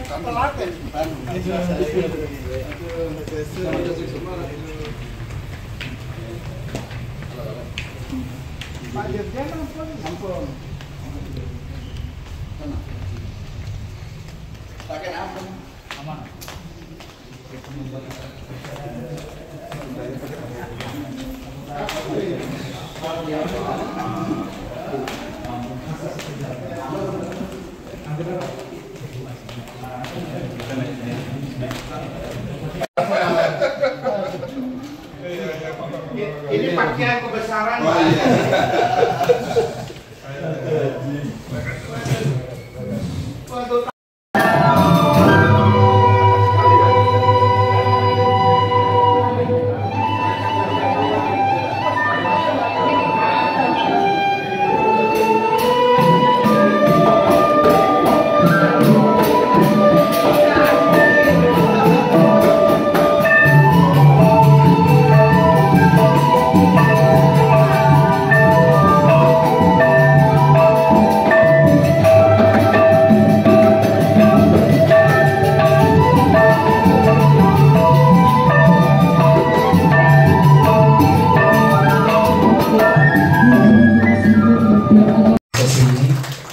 Pak Dirjen ampun. Pakai apa? Aman. Ini pakaian kebesaran, Pak.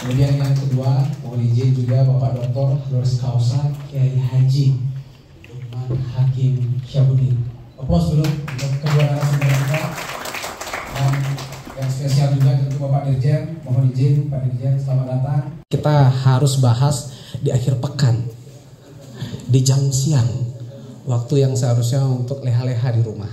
Kemudian yang kedua, mohon izin juga Bapak Dr. Honoris Causa Kiai Haji Lukman Hakim Syahbudin. Aplaus dulu untuk kedua narasumber kita. Dan yang spesial juga tentu Bapak Dirjen, mohon izin Pak Dirjen, selamat datang. Kita harus bahas di akhir pekan, di jam siang, waktu yang seharusnya untuk leha-leha di rumah.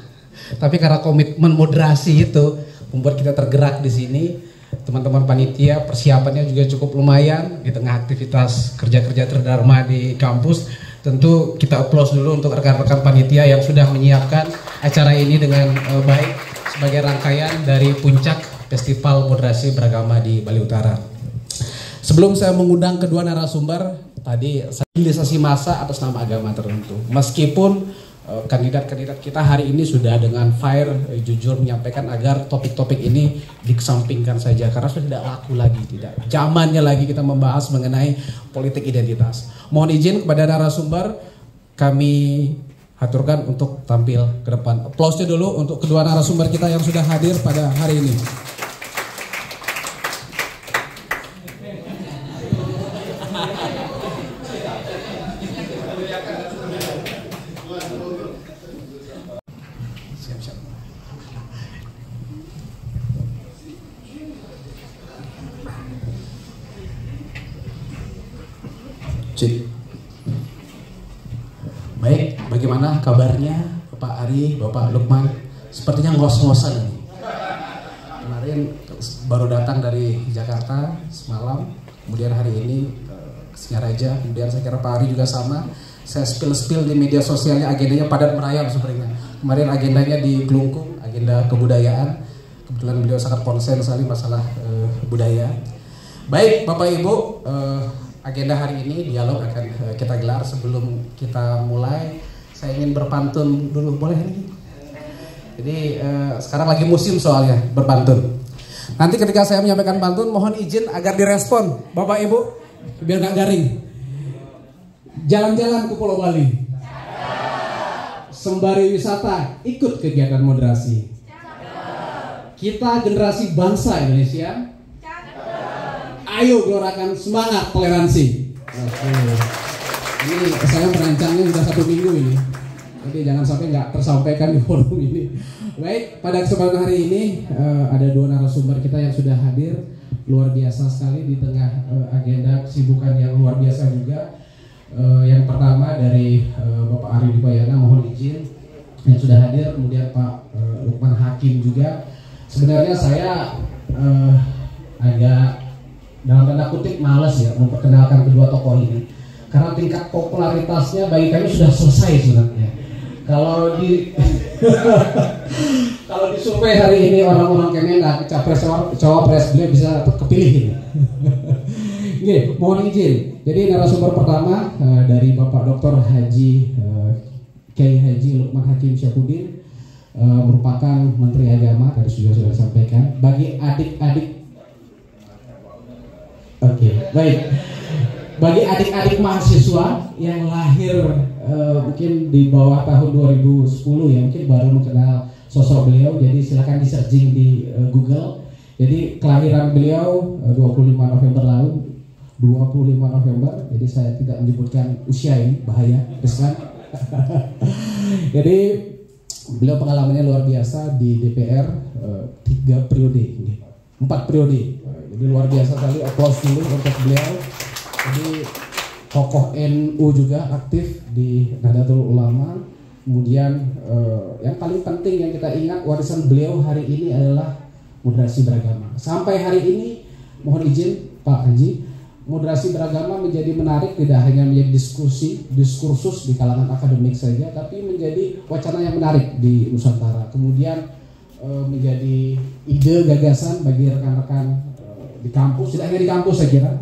Tapi karena komitmen moderasi itu membuat kita tergerak di sini. Teman-teman panitia persiapannya juga cukup lumayan di tengah aktivitas kerja-kerja terdharma di kampus. Tentu kita aplaus dulu untuk rekan-rekan panitia yang sudah menyiapkan acara ini dengan baik sebagai rangkaian dari puncak Festival Moderasi Beragama di Bali Utara. Sebelum saya mengundang kedua narasumber, tadi mobilisasi massa atas nama agama tertentu. Meskipun kandidat-kandidat kita hari ini sudah dengan jujur menyampaikan agar topik-topik ini dikesampingkan saja karena sudah tidak laku lagi, tidak zamannya lagi kita membahas mengenai politik identitas. Mohon izin kepada narasumber kami aturkan untuk tampil ke depan. Aplausnya dulu untuk kedua narasumber kita yang sudah hadir pada hari ini. Baik, bagaimana kabarnya Bapak Ari, Bapak Lukman? Sepertinya ngos-ngosan ini. Kemarin baru datang dari Jakarta semalam, kemudian hari ini ke Singaraja, kemudian saya kira Pak Ari juga sama. Saya spill di media sosialnya agendanya padat merayap sebenarnya. Kemarin agendanya di Kelungkung, agenda kebudayaan. Kebetulan beliau sangat konsen sekali masalah budaya. Baik, Bapak Ibu, agenda hari ini dialog akan kita gelar. Sebelum kita mulai, saya ingin berpantun dulu, boleh ini? Jadi sekarang lagi musim soalnya berpantun. Nanti ketika saya menyampaikan pantun, mohon izin agar direspon, Bapak Ibu, biar nggak garing. Jalan-jalan ke Pulau Bali, sembari wisata, ikut kegiatan moderasi. Kita generasi bangsa Indonesia. Ayo gelorakan semangat toleransi. Oke. Ini saya merancangnya sudah 1 minggu ini. Jadi jangan sampai nggak tersampaikan di forum ini. Baik, pada kesempatan hari ini ada dua narasumber kita yang sudah hadir. Luar biasa sekali di tengah agenda kesibukan yang luar biasa juga. Yang pertama dari Bapak Ari Dibayana, mohon izin yang sudah hadir. Kemudian Pak Lukman Hakim juga. Sebenarnya saya agak dalam tanda kutip malas ya memperkenalkan kedua tokoh ini karena tingkat popularitasnya bagi kami sudah selesai sebenarnya. Kalau di kalau di survei hari ini orang-orang Kemendak capres cawapres beliau bisa kepilih ini. Oke, mohon izin. Jadi narasumber pertama dari Bapak Dr. Haji Kiai Haji Lukman Hakim Syahbudin, merupakan Menteri Agama, tadi sudah disampaikan. Bagi adik-adik, oke, baik. bagi adik-adik mahasiswa yang lahir mungkin di bawah tahun 2010 ya, mungkin baru mengenal sosok beliau, jadi silakan di searching di Google. Jadi kelahiran beliau 25 November lalu, 25 November, jadi saya tidak menyebutkan usia ini, bahaya, Islam. Jadi beliau pengalamannya luar biasa di DPR 3 periode, 4 periode. Jadi luar biasa sekali, aplaus dulu untuk beliau. Jadi tokoh NU juga aktif di Nahdlatul Ulama. Kemudian yang paling penting yang kita ingat warisan beliau hari ini adalah moderasi beragama. Sampai hari ini mohon izin Pak Haji, moderasi beragama menjadi menarik, tidak hanya menjadi diskursus di kalangan akademik saja, tapi menjadi wacana yang menarik di Nusantara. Kemudian menjadi ide gagasan bagi rekan-rekan di kampus, tidak hanya di kampus saya kira,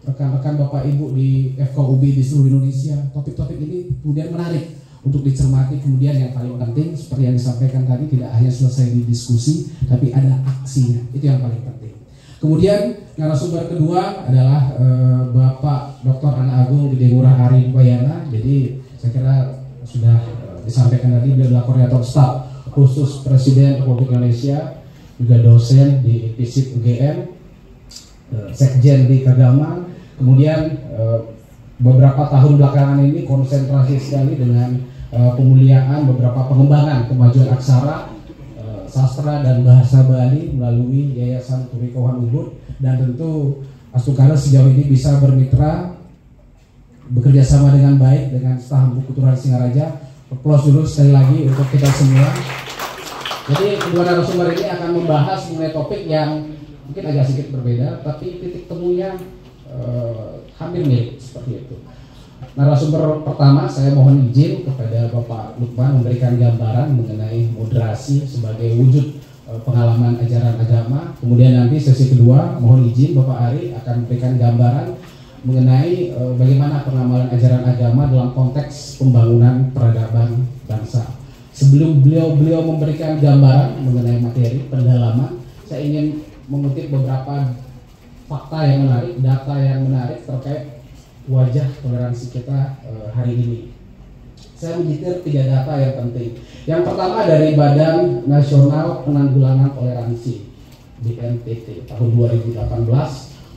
rekan-rekan Bapak Ibu di FKUB di seluruh Indonesia. Topik-topik ini kemudian menarik untuk dicermati. Kemudian yang paling penting seperti yang disampaikan tadi, tidak hanya selesai di diskusi, tapi ada aksinya. Itu yang paling penting. Kemudian narasumber kedua adalah Bapak Dr. Ana Agung Gede Ngurah Ari Wayana. Jadi saya kira sudah disampaikan tadi, beliau adalah koordinator staf khusus Presiden Republik Indonesia, juga dosen di FISIP UGM, sekjen di Kagama. Kemudian beberapa tahun belakangan ini konsentrasi sekali dengan pemuliaan beberapa pengembangan kemajuan aksara, sastra dan bahasa Bali melalui Yayasan Turi Kauhan Ubud, dan tentu Astukara sejauh ini bisa bermitra bekerja sama dengan baik dengan staf buku Turan Singaraja. Aplaus dulu sekali lagi untuk kita semua. Jadi kedua narasumber ini akan membahas mengenai topik yang mungkin agak sedikit berbeda, tapi titik temunya hampir mirip seperti itu. Narasumber pertama, saya mohon izin kepada Bapak Lukman memberikan gambaran mengenai moderasi sebagai wujud pengalaman ajaran agama. Kemudian nanti sesi kedua, mohon izin Bapak Ari akan memberikan gambaran mengenai bagaimana pengamalan ajaran agama dalam konteks pembangunan peradaban bangsa. Sebelum beliau memberikan gambaran mengenai materi pendalaman, saya ingin mengutip beberapa fakta yang menarik, data yang menarik terkait wajah toleransi kita hari ini. Saya menyitir 3 data yang penting. Yang pertama dari Badan Nasional Penanggulangan Toleransi BNPT tahun 2018,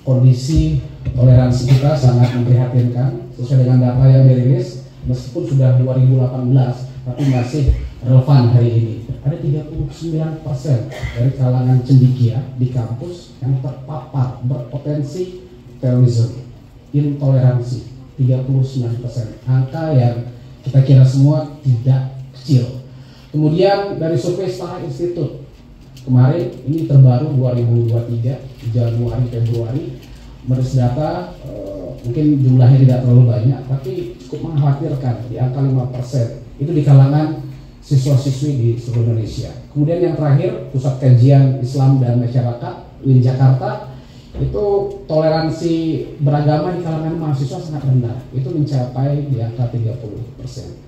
kondisi toleransi kita sangat memprihatinkan. Sesuai dengan data yang dirilis, meskipun sudah 2018, tapi masih relevan hari ini. Ada 39% dari kalangan cendekia di kampus yang terpapar berpotensi terorisme, intoleransi. 39%, angka yang kita kira semua tidak kecil. Kemudian dari survei Setara Institut kemarin, ini terbaru 2023 Januari Februari, merilis data mungkin jumlahnya tidak terlalu banyak, tapi cukup mengkhawatirkan, di angka 5%. Itu di kalangan siswa-siswi di seluruh Indonesia. Kemudian yang terakhir, Pusat Kajian Islam dan Masyarakat UIN Jakarta, itu toleransi beragama di kalangan mahasiswa sangat rendah, itu mencapai di angka 30%.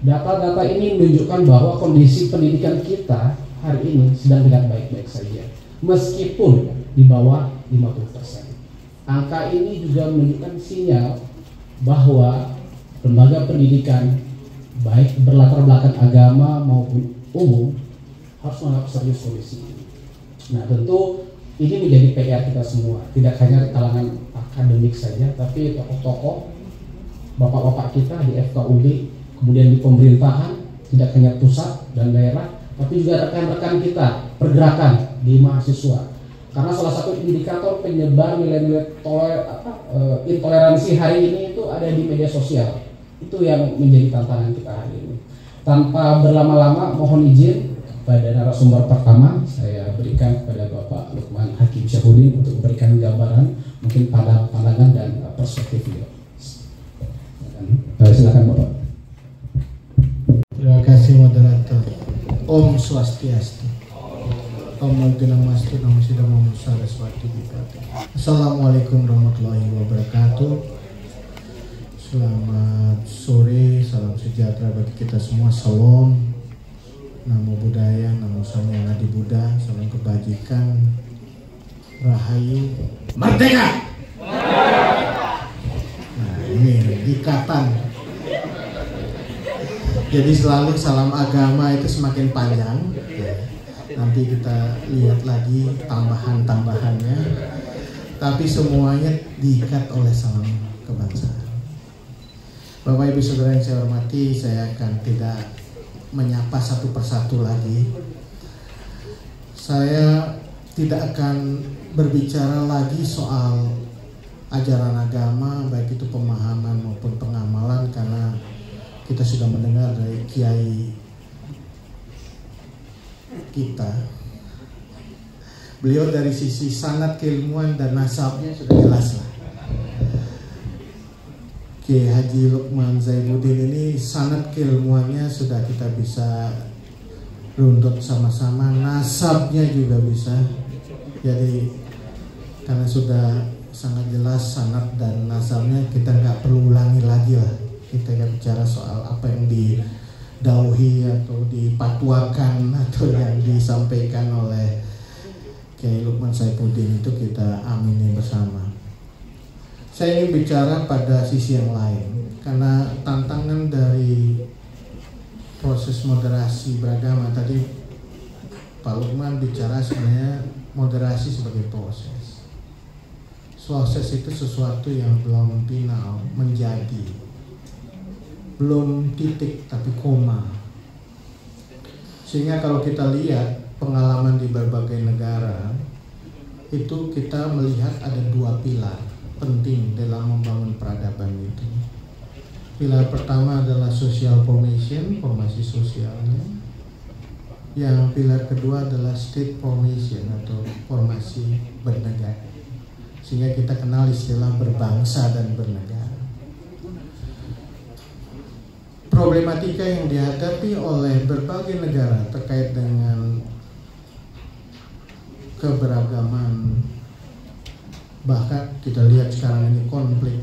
Data-data ini menunjukkan bahwa kondisi pendidikan kita hari ini sedang tidak baik-baik saja, meskipun di bawah 50%. Angka ini juga menunjukkan sinyal bahwa lembaga pendidikan baik berlatar belakang agama maupun umum harus menganggap serius kondisi ini. Nah, tentu ini menjadi PR kita semua, tidak hanya di kalangan akademik saja, tapi tokoh-tokoh, bapak-bapak kita di FKUB, kemudian di pemerintahan, tidak hanya pusat dan daerah, tapi juga rekan-rekan kita pergerakan di mahasiswa. Karena salah satu indikator penyebar nilai-nilai intoleransi hari ini itu ada di media sosial. Itu yang menjadi tantangan kita hari ini. Tanpa berlama-lama, mohon izin pada narasumber pertama saya berikan kepada Bapak Lukman Hakim Syahudin untuk memberikan gambaran, mungkin pandangan dan perspektif beliau. Silakan Bapak. Terima kasih moderator. Om Swastiastu. Om Namastu Namo Siddham Namo Saraswati Bhikati. Assalamualaikum warahmatullahi wabarakatuh. Selamat sore, salam sejahtera bagi kita semua. Salam, namo budaya, namo sanya adi Buddha, salam kebajikan, rahayu, merdeka. Nah, ikatan. Jadi selalu salam agama itu semakin panjang. Nanti kita lihat lagi tambahan-tambahannya. Tapi semuanya diikat oleh salam kebangsaan. Bapak Ibu Saudara yang saya hormati, saya akan tidak menyapa satu persatu lagi. Saya tidak akan berbicara lagi soal ajaran agama, baik itu pemahaman maupun pengamalan, karena kita sudah mendengar dari kiai kita. Beliau dari sisi sanad keilmuan dan nasabnya sudah jelas lah. Kiai Haji Lukman Zainuddin ini sanad keilmuannya sudah kita bisa runtut sama-sama, nasabnya juga bisa. Jadi karena sudah sangat jelas sanad dan nasabnya, kita nggak perlu ulangi lagi lah. Kita nggak bicara soal apa yang didauhi atau dipatuakan atau yang disampaikan oleh Kiai Lukman Saifuddin, itu kita amini bersama. Saya ingin bicara pada sisi yang lain, karena tantangan dari proses moderasi beragama tadi Pak Lukman bicara sebenarnya moderasi sebagai proses. Proses itu sesuatu yang belum final, menjadi, belum titik tapi koma. Sehingga kalau kita lihat pengalaman di berbagai negara, itu kita melihat ada dua pilar penting dalam membangun peradaban itu. Pilar pertama adalah social formation, formasi sosialnya. Yang pilar kedua adalah state formation atau formasi bernegara. Sehingga kita kenal istilah berbangsa dan bernegara. Problematika yang dihadapi oleh berbagai negara terkait dengan keberagaman, bahkan kita lihat sekarang ini konflik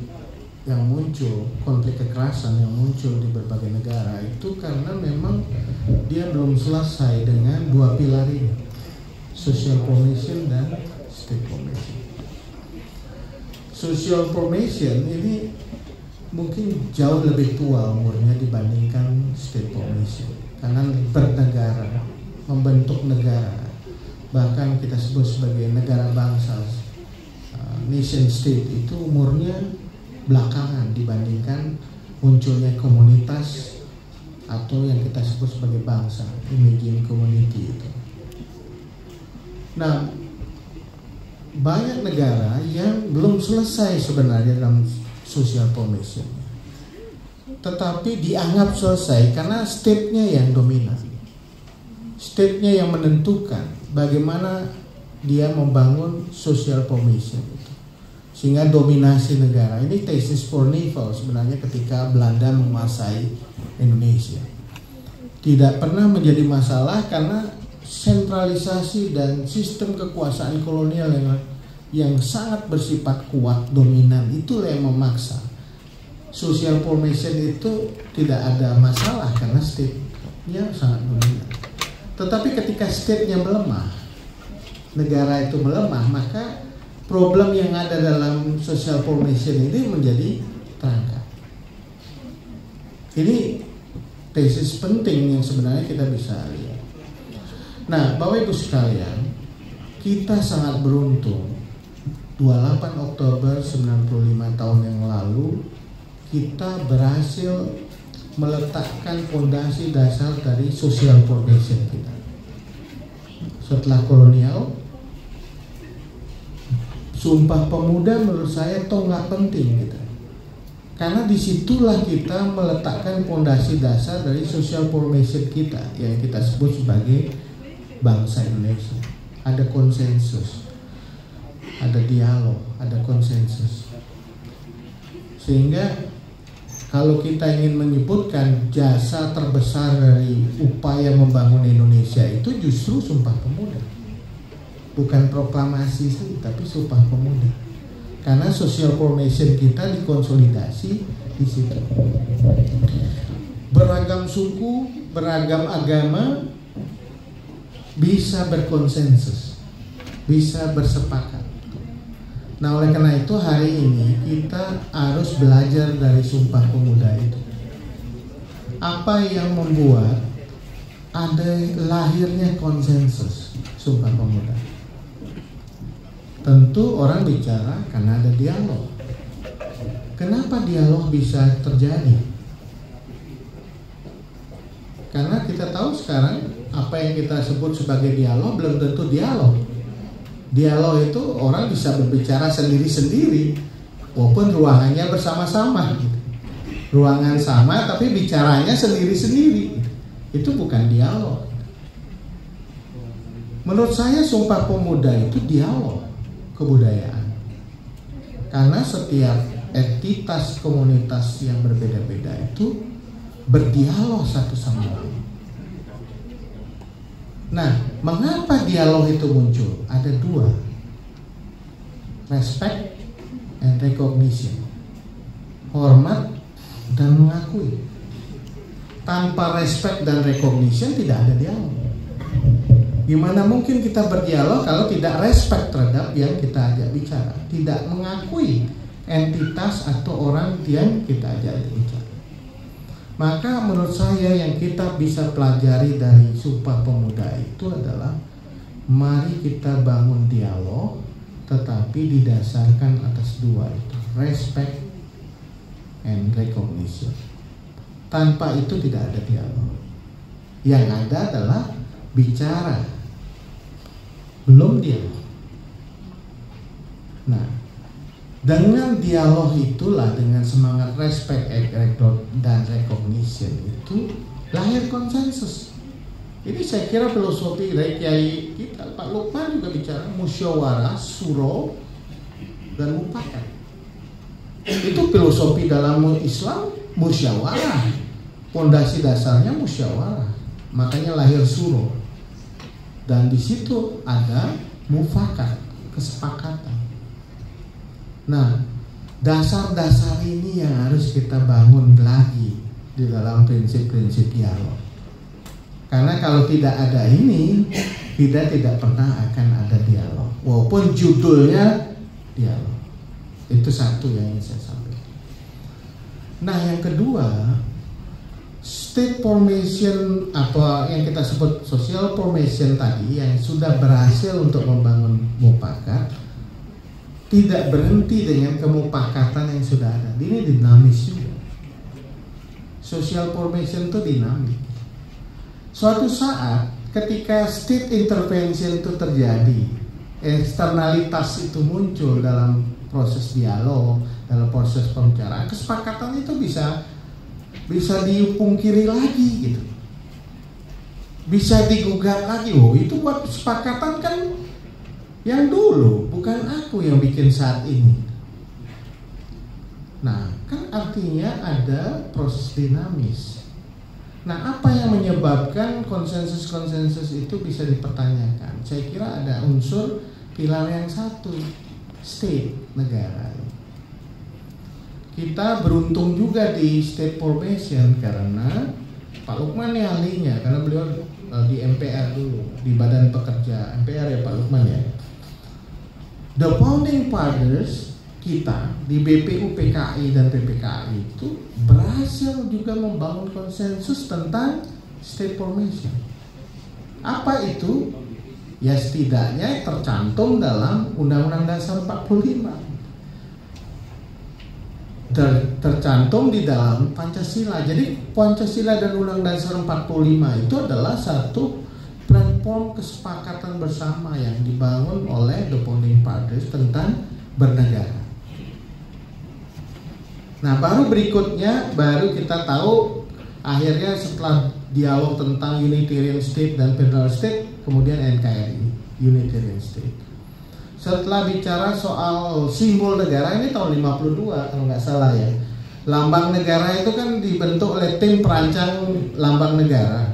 yang muncul, konflik kekerasan yang muncul di berbagai negara, itu karena memang dia belum selesai dengan dua pilar ini, social formation dan state formation. Social formation ini mungkin jauh lebih tua umurnya dibandingkan state formation, karena bernegara, membentuk negara, bahkan kita sebut sebagai negara bangsa, nation state, itu umurnya belakangan dibandingkan munculnya komunitas atau yang kita sebut sebagai bangsa, emerging community itu. Nah, banyak negara yang belum selesai sebenarnya dalam social formation, tetapi dianggap selesai karena state-nya yang dominan, state-nya yang menentukan bagaimana dia membangun social formation itu, sehingga dominasi negara. Ini tesis Fornival sebenarnya ketika Belanda menguasai Indonesia. Tidak pernah menjadi masalah karena sentralisasi dan sistem kekuasaan kolonial yang sangat bersifat kuat, dominan, itulah yang memaksa. Social formation itu tidak ada masalah karena state-nya sangat dominan. Tetapi ketika state-nya melemah, negara itu melemah, maka problem yang ada dalam social formation ini menjadi terangkat. Ini tesis penting yang sebenarnya kita bisa lihat. Nah, Bapak Ibu sekalian, kita sangat beruntung. 28 Oktober 95 tahun yang lalu, kita berhasil meletakkan fondasi dasar dari social formation kita. Setelah kolonial, Sumpah Pemuda menurut saya tonggak penting gitu. Karena disitulah kita meletakkan fondasi dasar dari social formation kita yang kita sebut sebagai bangsa Indonesia. Ada konsensus, ada dialog, ada konsensus. Sehingga kalau kita ingin menyebutkan jasa terbesar dari upaya membangun Indonesia itu justru Sumpah Pemuda. Bukan proklamasi sih, tapi Sumpah Pemuda. Karena social formation kita dikonsolidasi di situ. Beragam suku, beragam agama bisa berkonsensus, bisa bersepakat. Nah, oleh karena itu hari ini kita harus belajar dari Sumpah Pemuda itu. Apa yang membuat ada lahirnya konsensus Sumpah Pemuda? Tentu orang bicara karena ada dialog. Kenapa dialog bisa terjadi? Karena kita tahu sekarang apa yang kita sebut sebagai dialog belum tentu dialog. Dialog itu orang bisa berbicara sendiri-sendiri walaupun ruangannya bersama-sama. Ruangan sama tapi bicaranya sendiri-sendiri. Itu bukan dialog. Menurut saya Sumpah Pemuda itu dialog kebudayaan. Karena setiap entitas komunitas yang berbeda-beda itu berdialog satu sama lain. Nah, mengapa dialog itu muncul? Ada dua, respect and recognition, hormat dan mengakui. Tanpa respect dan recognition tidak ada dialog. Gimana mungkin kita berdialog kalau tidak respect terhadap yang kita ajak bicara, tidak mengakui entitas atau orang yang kita ajak bicara. Maka menurut saya yang kita bisa pelajari dari Sumpah Pemuda itu adalah mari kita bangun dialog tetapi didasarkan atas dua itu, respect and recognition. Tanpa itu tidak ada dialog. Yang ada adalah bicara, belum dialog. Nah, dengan dialog itulah, dengan semangat respect dan recognition itu lahir konsensus. Ini saya kira filosofi dari Kiai kita, Pak Lukman juga bicara musyawarah, suro, dan mufakat. Itu filosofi dalam Islam, musyawarah. Pondasi dasarnya musyawarah. Makanya lahir suro. Dan di situ ada mufakat, kesepakatan. Nah, dasar-dasar ini yang harus kita bangun lagi di dalam prinsip-prinsip dialog. Karena kalau tidak ada ini, kita tidak pernah akan ada dialog. Walaupun judulnya dialog. Itu satu yang ingin saya sampaikan. Nah, yang kedua, state formation atau yang kita sebut social formation tadi yang sudah berhasil untuk membangun mufakat tidak berhenti dengan kemufakatan yang sudah ada. Ini dinamis juga. Social formation itu dinamis. Suatu saat ketika state intervention itu terjadi, eksternalitas itu muncul dalam proses dialog, dalam proses pembicaraan, kesepakatan itu bisa dipungkiri lagi gitu. Bisa digugat lagi. Oh, itu buat kesepakatan kan yang dulu, bukan aku yang bikin saat ini. Nah, kan artinya ada proses dinamis. Nah, apa yang menyebabkan konsensus-konsensus itu bisa dipertanyakan? Saya kira ada unsur pilar yang satu, state, negara. Kita beruntung juga di state formation karena Pak Lukman nih ahlinya, karena beliau di MPR dulu, di Badan Pekerja MPR ya Pak Lukman ya. The founding fathers kita di BPU, PKI dan PPKI itu berhasil juga membangun konsensus tentang state formation. Apa itu? Ya setidaknya tercantum dalam Undang-Undang Dasar 45. Tercantum di dalam Pancasila. Jadi Pancasila dan Undang-Undang Dasar 45 itu adalah satu platform kesepakatan bersama yang dibangun oleh the founding fathers tentang bernegara. Nah, baru berikutnya baru kita tahu akhirnya setelah dialog tentang Unitarian State dan Federal State, kemudian NKRI, Unitarian State. Setelah bicara soal simbol negara, ini tahun 52 kalau nggak salah ya. Lambang negara itu kan dibentuk oleh tim perancang lambang negara.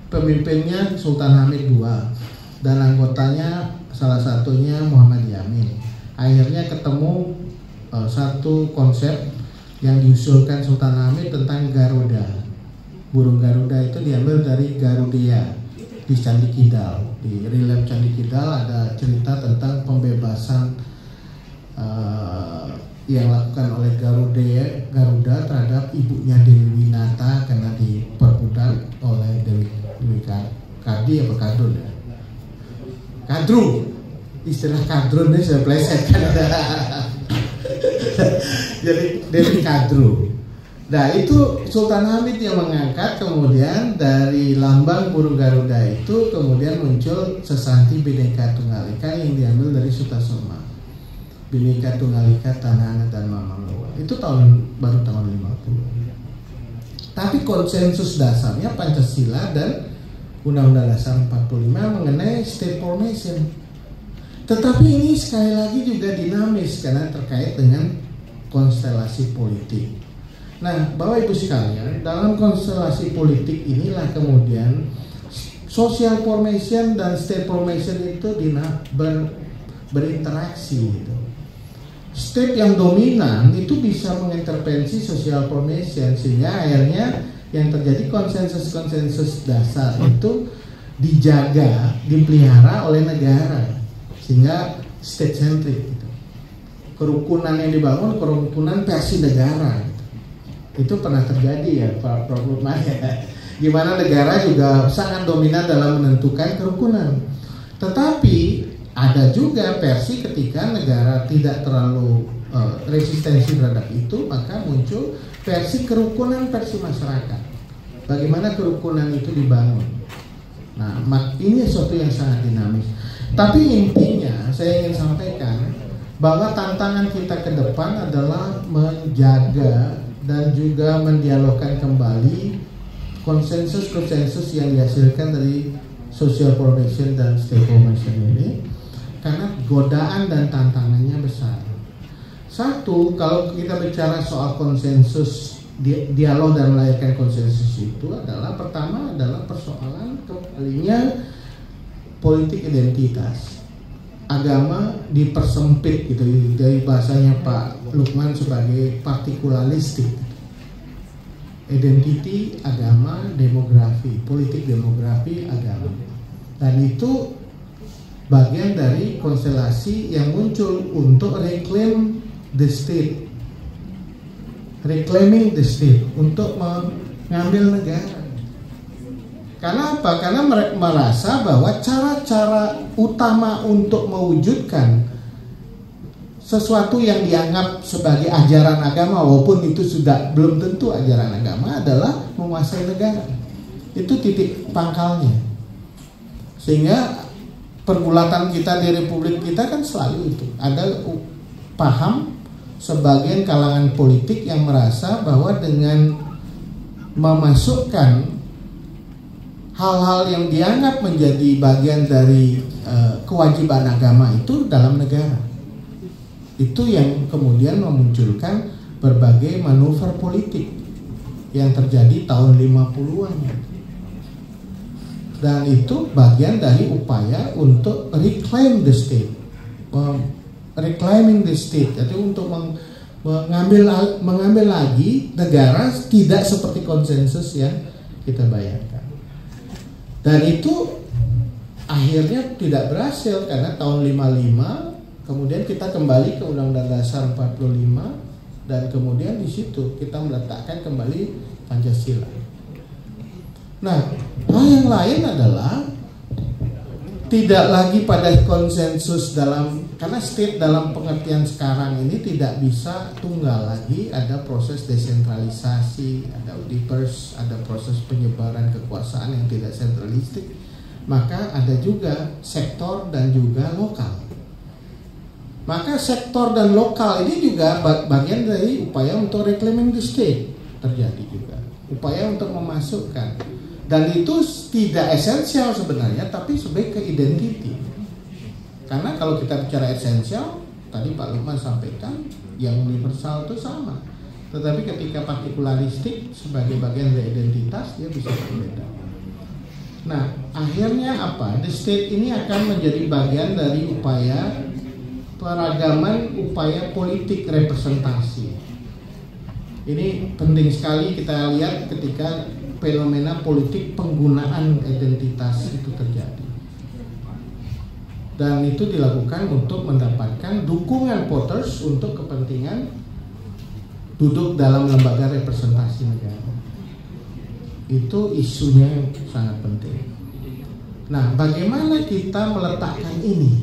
Pemimpinnya Sultan Hamid II dan anggotanya salah satunya Muhammad Yamin. Akhirnya ketemu satu konsep yang diusulkan Sultan Hamid tentang Garuda. Burung Garuda itu diambil dari Garudia di Candi Kidal. Di relief Candi Kidal ada cerita tentang pembebasan yang dilakukan oleh Garuda terhadap ibunya Dewi Winata karena diperbudak oleh Dewi Kadi apa Kadrun ya? Kadru, istilah Kadrun ini saya plesetkan. Jadi Dewi Kadru. Nah itu Sultan Hamid yang mengangkat, kemudian dari lambang burung Garuda itu kemudian muncul sesanti Bhinneka Tunggal Ika yang diambil dari Sutasoma. Bhinneka Tunggal Ika Tanah Anak dan Mamang Loa. Itu baru tahun 50. Tapi konsensus dasarnya Pancasila dan Undang-Undang Dasar 45 mengenai state formation. Tetapi ini sekali lagi juga dinamis karena terkait dengan konstelasi politik. Nah, Bapak Ibu sekalian, dalam konstelasi politik inilah kemudian social formation dan state formation itu berinteraksi gitu. State yang dominan itu bisa mengintervensi social formation sehingga akhirnya yang terjadi konsensus-konsensus dasar itu dijaga, dipelihara oleh negara sehingga state centric gitu. Kerukunan yang dibangun kerukunan versi negara gitu. Itu pernah terjadi ya Pak Prof. Lukman ya. Gimana negara juga sangat dominan dalam menentukan kerukunan. Tetapi ada juga versi ketika negara tidak terlalu resistensi terhadap itu, maka muncul versi kerukunan versi masyarakat. Bagaimana kerukunan itu dibangun. Nah, ini sesuatu yang sangat dinamis. Tapi intinya saya ingin sampaikan bahwa tantangan kita ke depan adalah menjaga dan juga mendialogkan kembali konsensus-konsensus yang dihasilkan dari social formation dan state formation ini, karena godaan dan tantangannya besar. Satu, kalau kita bicara soal konsensus, dialog dan melahirkan konsensus itu adalah pertama adalah persoalan kembalinya politik identitas. Agama dipersempit gitu dari bahasanya Pak Lukman sebagai partikulalistik. Identity, agama, demografi, politik demografi, agama. Dan itu bagian dari konstelasi yang muncul untuk reclaim the state. Reclaiming the state untuk mengambil negara. Karena apa? Karena mereka merasa bahwa cara-cara utama untuk mewujudkan sesuatu yang dianggap sebagai ajaran agama, walaupun itu sudah belum tentu ajaran agama, adalah menguasai negara. Itu titik pangkalnya. Sehingga pergulatan kita di Republik kita kan selalu itu. Ada paham sebagian kalangan politik yang merasa bahwa dengan memasukkan hal-hal yang dianggap menjadi bagian dari kewajiban agama itu dalam negara, itu yang kemudian memunculkan berbagai manuver politik yang terjadi tahun 50-an. Dan itu bagian dari upaya untuk reclaim the state, reclaiming the state, jadi untuk mengambil lagi negara tidak seperti konsensus yang kita bayangkan. Dan itu akhirnya tidak berhasil karena tahun 55 kemudian kita kembali ke Undang-Undang Dasar 45 dan kemudian di situ kita meletakkan kembali Pancasila. Nah, hal yang lain adalah tidak lagi pada konsensus dalam, karena state dalam pengertian sekarang ini tidak bisa tunggal lagi, ada proses desentralisasi, ada disperse, ada proses penyebaran kekuasaan yang tidak sentralistik, maka ada juga sektor dan juga lokal. Maka sektor dan lokal ini juga bagian dari upaya untuk reclaiming the state terjadi juga, upaya untuk memasukkan. Dan itu tidak esensial sebenarnya, tapi sebagai ke identity. Karena kalau kita bicara esensial, tadi Pak Lukman sampaikan, yang universal itu sama. Tetapi ketika partikularistik sebagai bagian dari identitas, dia bisa berbeda. Nah, akhirnya apa? The state ini akan menjadi bagian dari upaya peragaman, upaya politik representasi. Ini penting sekali kita lihat ketika fenomena politik penggunaan identitas itu terjadi. dan itu dilakukan untuk mendapatkan dukungan voters untuk kepentingan duduk dalam lembaga representasi negara. Itu isunya yang sangat penting. Nah, bagaimana kita meletakkan ini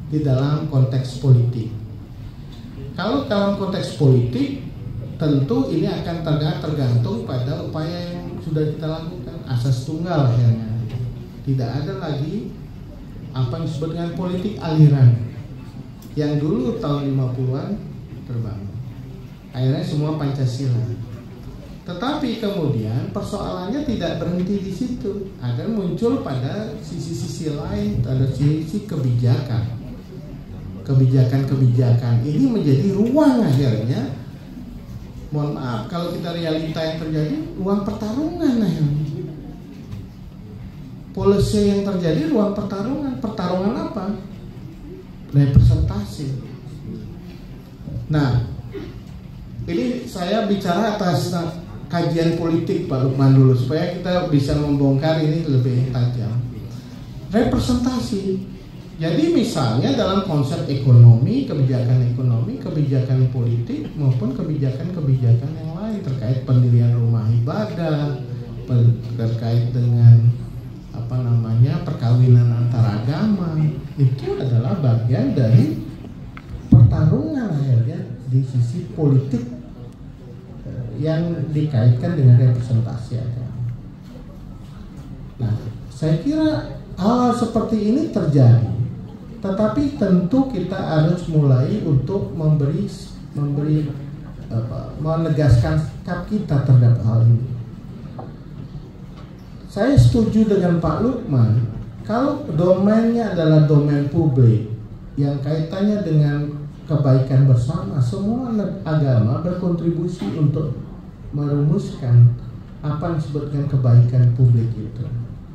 di dalam konteks politik? Kalau dalam konteks politik, tentu ini akan tergantung pada upaya yang sudah kita lakukan. Asas tunggal akhirnya. Tidak ada lagi apa yang disebut dengan politik aliran yang dulu tahun 50-an terbangun. Akhirnya semua Pancasila. Tetapi kemudian persoalannya tidak berhenti di situ. Akan muncul pada sisi-sisi lain, pada sisi kebijakan. Kebijakan-kebijakan ini menjadi ruang akhirnya, mohon maaf kalau kita realita yang terjadi, ruang pertarungan akhirnya. Policy yang terjadi ruang pertarungan. Pertarungan apa? Representasi. Nah, ini saya bicara atas kajian politik Pak Lukman dulu supaya kita bisa membongkar ini lebih tajam. Representasi. Jadi misalnya dalam konsep ekonomi, kebijakan politik maupun kebijakan-kebijakan yang lain terkait pendirian rumah ibadah, terkait dengan perkawinan antar agama, itu adalah bagian dari pertarungan akhirnya di sisi politik yang dikaitkan dengan representasi agama. Nah, saya kira hal seperti ini terjadi. Tetapi tentu kita harus mulai untuk menegaskan sikap kita terhadap hal ini. Saya setuju dengan Pak Lukman, kalau domainnya adalah domain publik yang kaitannya dengan kebaikan bersama, semua agama berkontribusi untuk merumuskan apa yang disebut dengan kebaikan publik itu.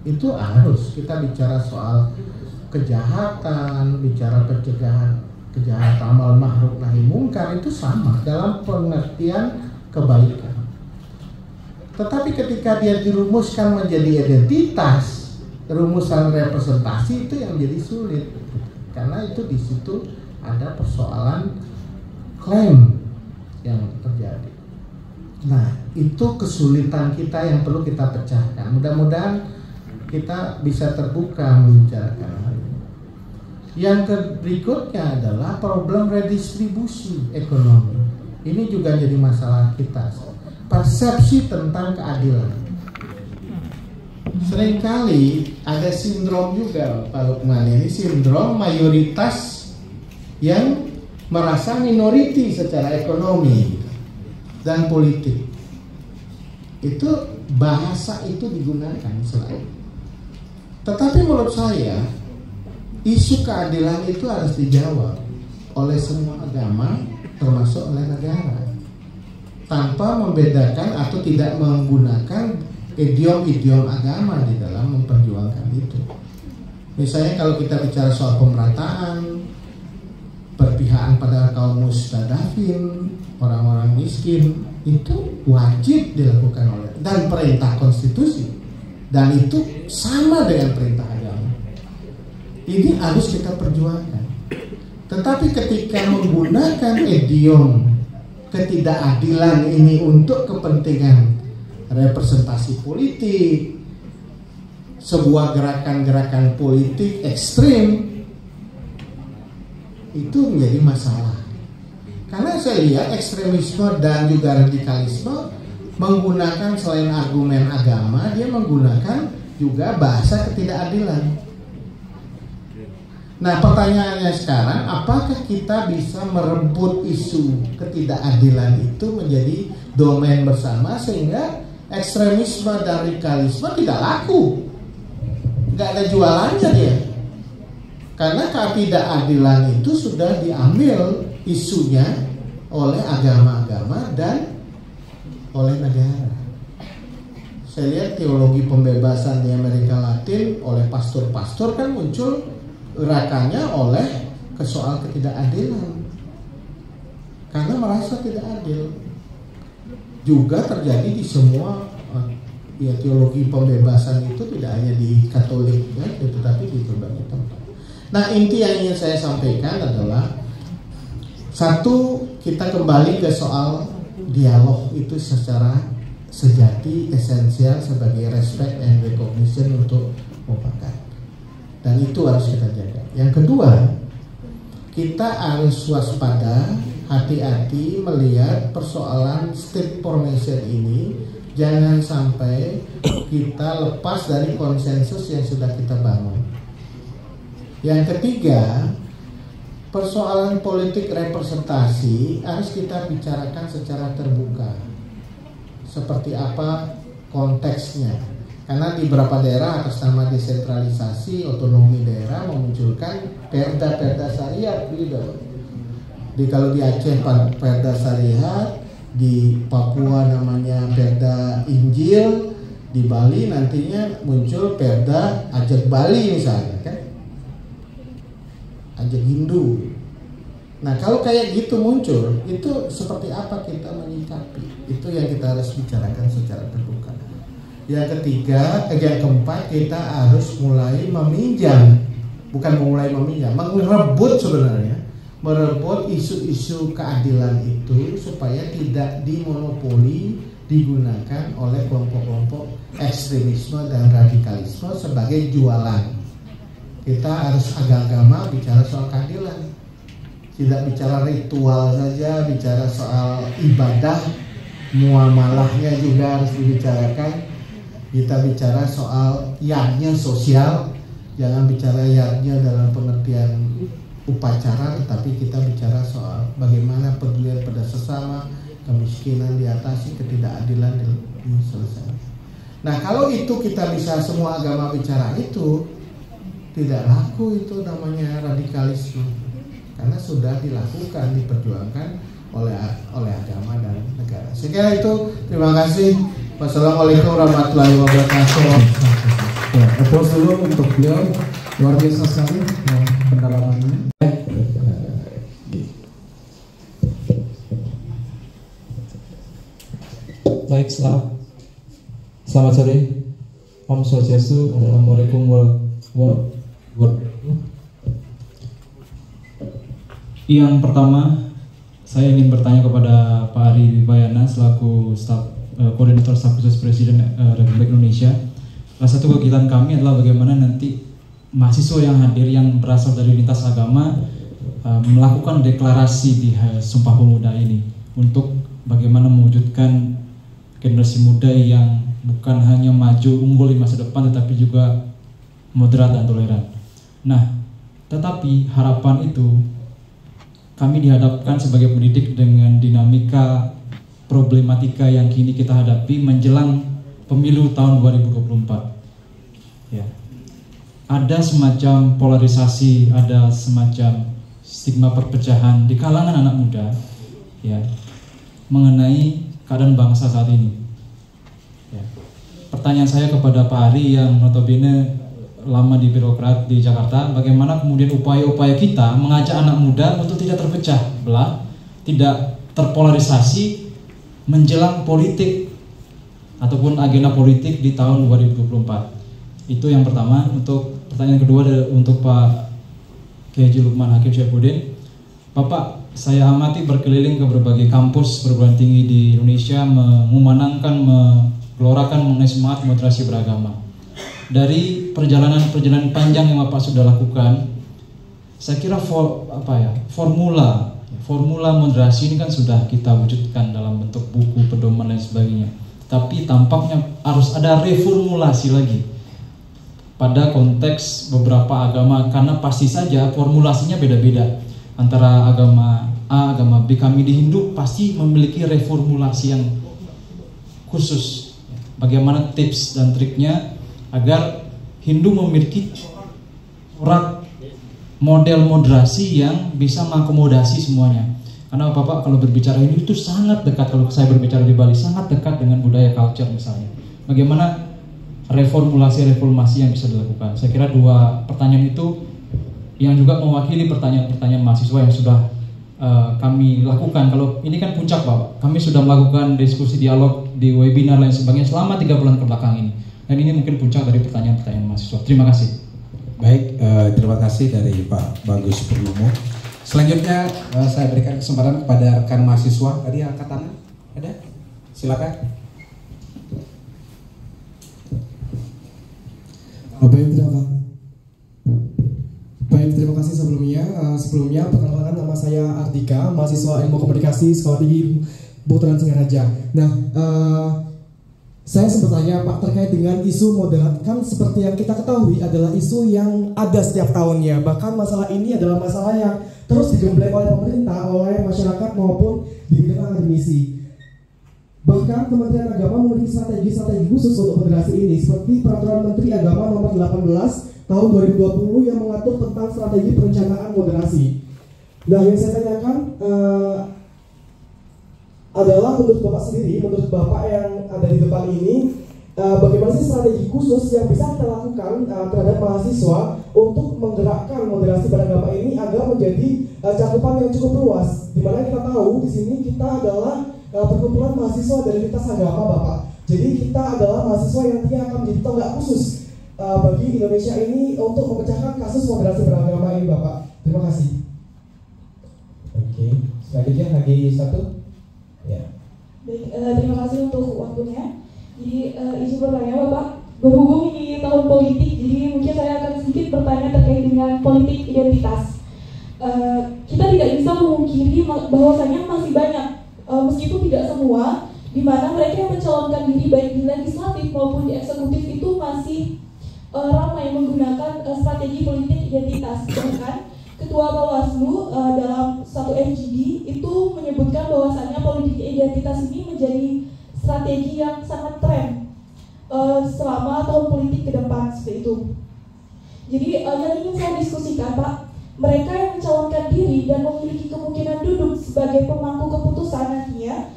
Itu harus kita bicara soal kejahatan, bicara pencegahan kejahatan, amal ma'ruf nahi mungkar, itu sama dalam pengertian kebaikan. Tetapi ketika dia dirumuskan menjadi identitas, rumusan representasi, itu yang jadi sulit, karena itu di situ ada persoalan klaim yang terjadi. Nah, itu kesulitan kita yang perlu kita pecahkan. Mudah-mudahan kita bisa terbuka membicarakan hal ini. Yang berikutnya adalah problem redistribusi ekonomi. Ini juga jadi masalah kita. Persepsi tentang keadilan. Seringkali ada sindrom juga Pak Lukman, ini sindrom mayoritas yang merasa minoriti secara ekonomi dan politik. Itu bahasa itu digunakan selain. Tetapi menurut saya isu keadilan itu harus dijawab oleh semua agama, termasuk oleh negara, tanpa membedakan atau tidak menggunakan idiom-idiom agama di dalam memperjuangkan itu. Misalnya kalau kita bicara soal pemerataan, perpihakan pada kaum mustadafin, orang-orang miskin, itu wajib dilakukan oleh dan perintah konstitusi, dan itu sama dengan perintah agama. Ini harus kita perjuangkan. Tetapi ketika menggunakan idiom ketidakadilan ini untuk kepentingan representasi politik, sebuah gerakan-gerakan politik ekstrim, itu menjadi masalah. Karena saya lihat ekstremisme dan juga radikalisme menggunakan selain argumen agama, dia menggunakan juga bahasa ketidakadilan. Nah, pertanyaannya sekarang, apakah kita bisa merebut isu ketidakadilan itu menjadi domain bersama sehingga ekstremisme dan radikalisme tidak laku, nggak ada jualannya dia, karena ketidakadilan itu sudah diambil isunya oleh agama-agama dan oleh negara. Saya lihat teologi pembebasan di Amerika Latin oleh pastor-pastor kan muncul gerakannya oleh soal ketidakadilan, karena merasa tidak adil. Juga terjadi di semua teologi pembebasan itu tidak hanya di Katolik ya, tetapi di berbagai tempat. Nah, inti yang ingin saya sampaikan adalah satu, kita kembali ke soal dialog itu secara sejati esensial sebagai respect and recognition untuk mufakat, dan itu harus kita jaga. Yang kedua, kita harus waspada, hati-hati melihat persoalan state formation ini. Jangan sampai kita lepas dari konsensus yang sudah kita bangun. Yang ketiga, persoalan politik representasi harus kita bicarakan secara terbuka. Seperti apa konteksnya? Karena di beberapa daerah atas nama desentralisasi, otonomi daerah memunculkan perda-perda syariat gitu. Kalau di Aceh perda syariat, di Papua namanya perda Injil, di Bali nantinya muncul perda Ajak Bali misalnya kan, Ajak Hindu. Nah, kalau kayak gitu muncul, itu seperti apa kita menyikapi? Itu yang kita harus bicarakan secara terbuka. Yang ketiga, yang keempat, kita harus mulai meminjam, bukan mulai meminjam, merebut sebenarnya, merebut isu-isu keadilan itu supaya tidak dimonopoli, digunakan oleh kelompok-kelompok ekstremisme dan radikalisme sebagai jualan. Kita harus agama bicara soal keadilan, tidak bicara ritual saja, bicara soal ibadah, muamalahnya juga harus dibicarakan. Kita bicara soal yardnya sosial, jangan bicara yardnya dalam pengertian upacara, tetapi kita bicara soal bagaimana pedulian pada sesama, kemiskinan diatasi, ketidakadilan diselesaikan. Nah, kalau itu kita bisa semua agama bicara itu, tidak laku itu namanya radikalisme, karena sudah dilakukan, diperjuangkan oleh agama dan negara. Sekira itu, terima kasih. Wassalamualaikum warahmatullahi wabarakatuh. Ya, applause dulu untuk beliau, luar biasa sekali pendalamannya. Baik, selamat sore. Om Swastiastu. Assalamualaikum warahmatullahi wabarakatuh. Yang pertama, saya ingin bertanya kepada Pak Ari Wibayana selaku Koordinator Staf Khusus Presiden Republik Indonesia. Salah satu kegiatan kami adalah bagaimana nanti mahasiswa yang hadir yang berasal dari lintas agama melakukan deklarasi di Sumpah Pemuda ini untuk bagaimana mewujudkan generasi muda yang bukan hanya maju unggul di masa depan tetapi juga moderat dan toleran. Nah, tetapi harapan itu kami dihadapkan sebagai pendidik dengan dinamika problematika yang kini kita hadapi menjelang pemilu tahun 2024. Ya. Ada semacam polarisasi, ada semacam stigma perpecahan di kalangan anak muda, ya, mengenai keadaan bangsa saat ini. Ya. Pertanyaan saya kepada Pak Ari yang notabene lama di birokrat di Jakarta, bagaimana kemudian upaya-upaya kita mengajak anak muda untuk tidak terpecah belah, tidak terpolarisasi menjelang politik ataupun agenda politik di tahun 2024. Itu yang pertama. Untuk pertanyaan kedua untuk Pak Kiai Haji Lukman Hakim Syaifuddin. Bapak, saya amati berkeliling ke berbagai kampus perguruan tinggi di Indonesia mengumandangkan, menggelorakan mengenai semangat moderasi beragama. Dari perjalanan panjang yang Bapak sudah lakukan, saya kira formula moderasi ini kan sudah kita wujudkan dalam bentuk buku, pedoman dan sebagainya. Tapi tampaknya harus ada reformulasi lagi pada konteks beberapa agama, karena pasti saja formulasinya beda-beda antara agama A, agama B. Kami di Hindu pasti memiliki reformulasi yang khusus. Bagaimana tips dan triknya agar Hindu memiliki surat model moderasi yang bisa mengakomodasi semuanya. Karena Bapak kalau berbicara ini itu sangat dekat, kalau saya berbicara di Bali sangat dekat dengan budaya culture misalnya. Bagaimana reformulasi yang bisa dilakukan? Saya kira dua pertanyaan itu yang juga mewakili pertanyaan-pertanyaan mahasiswa yang sudah kami lakukan. Kalau ini kan puncak Bapak, kami sudah melakukan diskusi dialog di webinar lain sebagainya selama 3 bulan kebelakang ini. Dan ini mungkin puncak dari pertanyaan-pertanyaan mahasiswa. Terima kasih. Baik, terima kasih dari Pak Bagus Purnomo. Selanjutnya saya berikan kesempatan kepada rekan mahasiswa. Tadi angkat tangan, ada? Silakan. Terima kasih sebelumnya. Perkenalkan nama saya Ardika, mahasiswa Ilmu Komunikasi Sekolah Tinggi Putra Singaraja. Nah, saya sempat tanya Pak terkait dengan isu moderat, kan seperti yang kita ketahui adalah isu yang ada setiap tahunnya. Bahkan masalah ini adalah masalah yang terus digembleng oleh pemerintah, oleh masyarakat maupun di bidang akademisi. Bahkan Kementerian Agama memiliki strategi khusus untuk moderasi ini, seperti Peraturan Menteri Agama Nomor 18 Tahun 2020 yang mengatur tentang strategi perencanaan moderasi. Nah, yang saya tanyakan adalah menurut Bapak sendiri, menurut Bapak yang ada di depan ini, bagaimana sih strategi khusus yang bisa kita lakukan terhadap mahasiswa untuk menggerakkan moderasi beragama ini agar menjadi cakupan yang cukup luas. Dimana kita tahu di sini kita adalah perkumpulan mahasiswa dari lintas agama, Bapak. Jadi kita adalah mahasiswa yang nantinya akan menjadi tonggak khusus bagi Indonesia ini untuk memecahkan kasus moderasi beragama ini, Bapak. Terima kasih. Oke, selanjutnya lagi satu. Ya. Baik, terima kasih untuk waktunya. Jadi izin bertanya Bapak, berhubung ini tahun politik, jadi mungkin saya akan sedikit bertanya terkait dengan politik identitas. Kita tidak bisa memungkiri bahwasanya masih banyak, meskipun tidak semua, di mana mereka yang mencalonkan diri baik di legislatif maupun di eksekutif itu masih ramai menggunakan strategi politik identitas. Bahkan Ketua Bawaslu dalam satu MGD itu menyebutkan bahwasannya politik identitas ini menjadi strategi yang sangat tren selama tahun politik ke depan seperti itu. Jadi yang ingin saya diskusikan Pak, mereka yang mencalonkan diri dan memiliki kemungkinan duduk sebagai pemangku keputusan nantinya,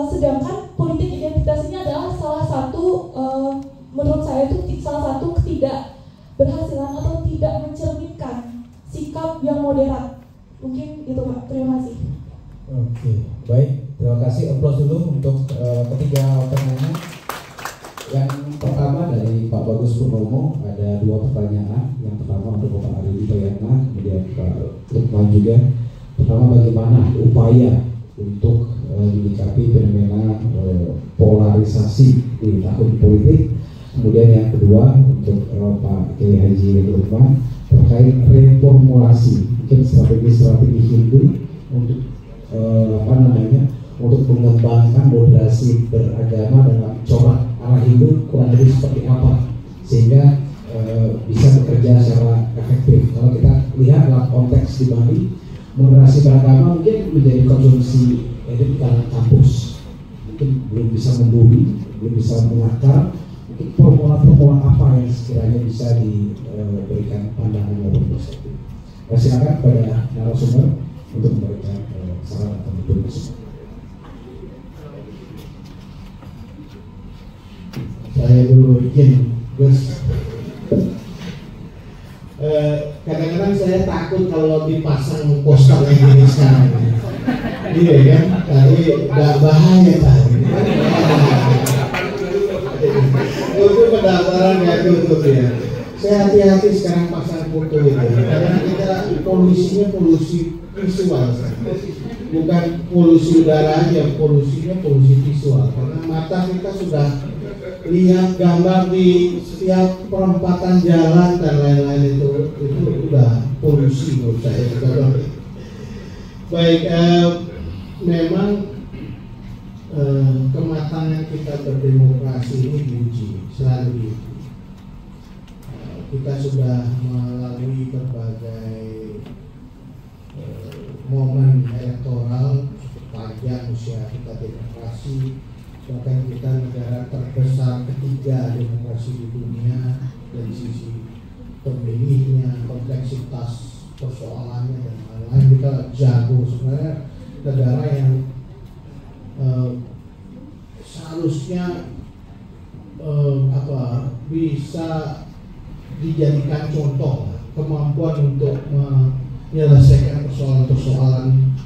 sedangkan politik identitas ini adalah salah satu menurut saya itu salah satu ketidakberhasilan atau tidak mencerminkan sikap yang moderat. Mungkin itu Pak, terima kasih. Oke, baik, terima kasih. Aplaus dulu untuk ketiga penanya. Yang pertama dari Pak Bagus Purnomo, ada dua pertanyaan. Yang pertama untuk Bapak Ari Bayana, kemudian Pak Lukman juga. Pertama, bagaimana upaya untuk menyikapi fenomena polarisasi di tahun politik. Kemudian yang kedua untuk Pak Kiai Haji Lukman terkait reformulasi, mungkin strategi Hindu untuk untuk mengembangkan moderasi beragama dalam corak arah Hindu kurang lebih seperti apa sehingga bisa bekerja secara efektif. Kalau kita lihat dalam konteks di Bali, moderasi beragama mungkin menjadi konsumsi elit di kalangan kampus, mungkin belum bisa membumi, belum bisa mengakar. Mungkin formula-formula apa yang sekiranya bisa diberikan pandangan maupun perspektif. Silakan pada narasumber untuk memberikan saran atau masukan. Saya dulu izin, Gus. Kadang-kadang saya takut kalau dipasang poster yang ini sekarang. Iya kan? Tapi nggak bahaya tadi. Itu pendaftaran ya tutup ya. Saya hati-hati sekarang pasang foto itu. Karena kita polusinya polusi visual, bukan polusi udara aja, polusinya polusi visual. Karena mata kita sudah lihat gambar di setiap perempatan jalan dan lain-lain itu udah polusi menurut saya. Baik, memang kematangan kita berdemokrasi ini diuji, selalu diuji. Kita sudah melalui berbagai momen elektoral panjang usia kita demokrasi, bahkan kita negara terbesar ketiga demokrasi di dunia dari sisi pemilihnya, kompleksitas persoalannya dan lain-lain. Kita jago, sebenarnya negara yang seharusnya bisa dijadikan contoh kemampuan untuk menyelesaikan persoalan-persoalan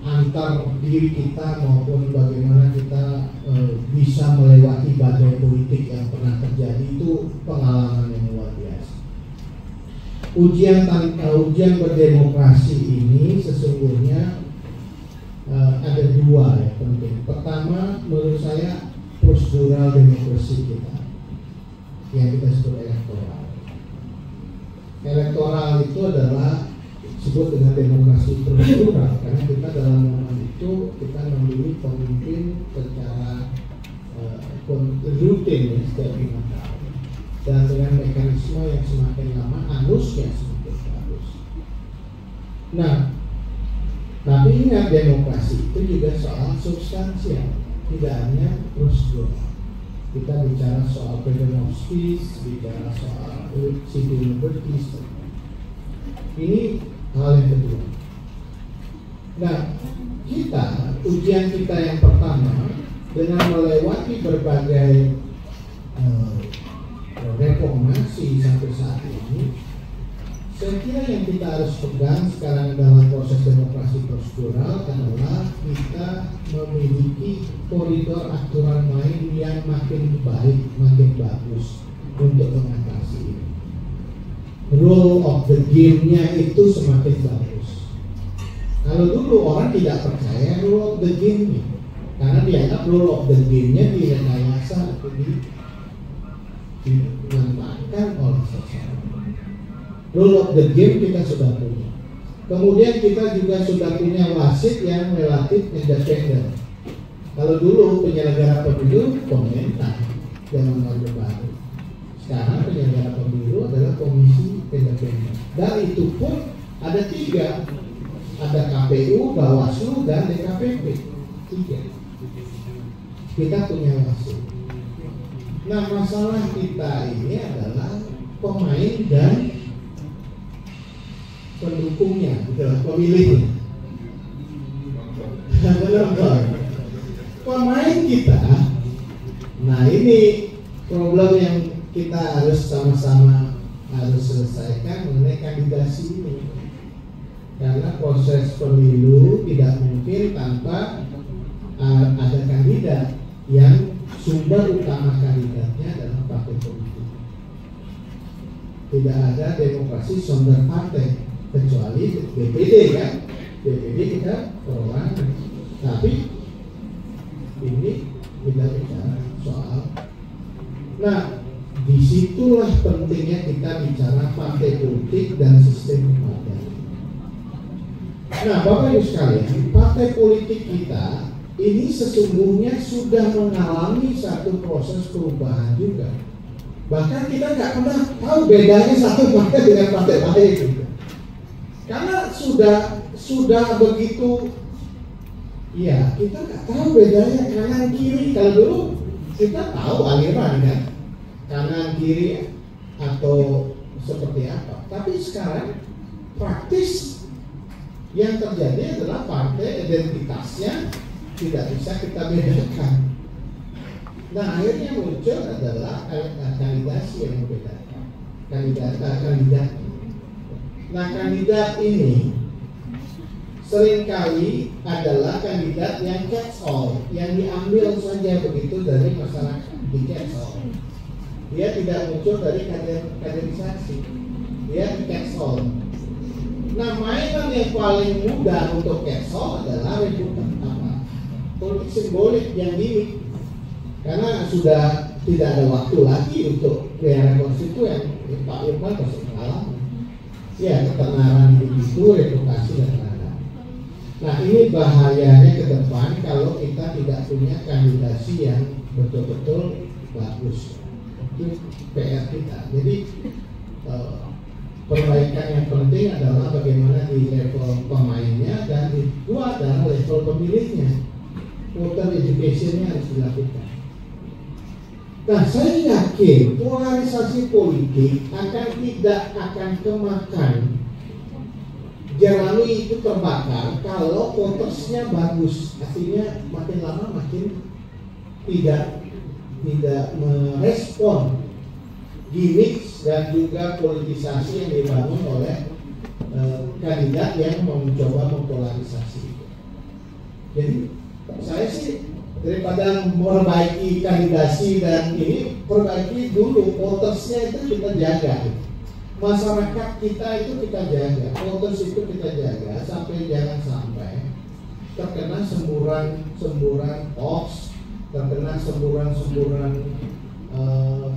antar diri kita maupun bagaimana kita bisa melewati badai politik yang pernah terjadi. Itu pengalaman yang luar biasa. ujian berdemokrasi ini sesungguhnya ada dua yang penting. Pertama, menurut saya prosedural demokrasi kita yang kita sebut elektoral. Elektoral itu adalah disebut dengan demokrasi prosedural karena kita dalam momen itu kita memilih pemimpin secara rutin ya, setiap 5 tahun dan dengan mekanisme yang semakin lama arusnya semakin bagus. Nah, tapi ingat demokrasi itu juga soal substansial, tidak hanya prosedural. Kita bicara soal freedom of speech, bicara soal civil liberties. Ini hal yang kedua. Nah, ujian kita yang pertama dengan melewati berbagai reformasi sampai saat ini, saya kira yang kita harus pegang sekarang dalam proses demokrasi prosedural adalah kita memiliki koridor aturan main yang makin baik, makin bagus untuk mengatasi ini. Rule of the game-nya itu semakin bagus. Kalau dulu orang tidak percaya rule of the game-nya, karena dianggap rule of the game-nya direkayasa atau dimanfaatkan oleh seseorang. Rule of the game kita sudah punya. Kemudian kita juga sudah punya wasit yang relatif independen. Kalau dulu penyelenggara pemilu pemerintah zaman Orde Baru, sekarang penyelenggara pemilu adalah komisi independen. Dan itu pun ada 3, ada KPU, Bawaslu, dan DKPP. 3. Kita punya wasit. Nah, masalah kita ini adalah pemain dan pendukungnya, adalah pemilihnya. Pemain kita, nah ini problem yang kita harus sama-sama harus selesaikan mengenai kandidasi ini. Karena proses pemilu tidak mungkin tanpa ada kandidat yang sumber utama kandidatnya adalah partai politik. Tidak ada demokrasi sumber partai kecuali DPD kan, DPD kita perorangan. Tapi ini kita bicara soal. Nah, disitulah pentingnya kita bicara partai politik dan sistem partai. Nah, Bapak Ibu sekalian, partai politik kita ini sesungguhnya sudah mengalami satu proses perubahan juga. Bahkan kita nggak pernah tahu bedanya satu partai dengan partai lain juga. Karena sudah begitu, ya kita nggak tahu bedanya kanan kiri. Kalau dulu kita tahu aliran kan, kanan kiri atau seperti apa. Tapi sekarang praktis yang terjadi adalah partai identitasnya tidak bisa kita bedakan. Nah, akhirnya muncul adalah kandidasi yang membedakan kandidat. Nah, kandidat ini seringkali adalah kandidat yang catch all, yang diambil saja begitu dari masyarakat, di catch all. Dia tidak muncul dari kaderisasi, dia di catch all. Nah, mainan yang paling mudah untuk catch all adalah rebutan politik simbolik yang gimmick, karena sudah tidak ada waktu lagi untuk pelihara konstituen. Pak Irman pasti pengalaman. Ya, ketenaran itu reputasi dan lain-lain. Nah, ini bahayanya ke depan kalau kita tidak punya kandidasi yang betul-betul bagus. Itu PR kita. Jadi perbaikan yang penting adalah bagaimana di level pemainnya dan kedua adalah level pemilihnya. Voter education-nya harus dilakukan. Nah, saya yakin polarisasi politik tidak akan kemakan. Jerami itu terbakar kalau votersnya bagus. Artinya makin lama makin tidak merespon gimmick dan juga politisasi yang dibangun oleh kandidat yang mencoba mempolarisasi. Jadi saya sih daripada memperbaiki kandidasi dan ini, perbaiki dulu votersnya itu kita jaga. masyarakat kita itu kita jaga, voters itu kita jaga sampai jangan sampai terkena semburan hoax, terkena semburan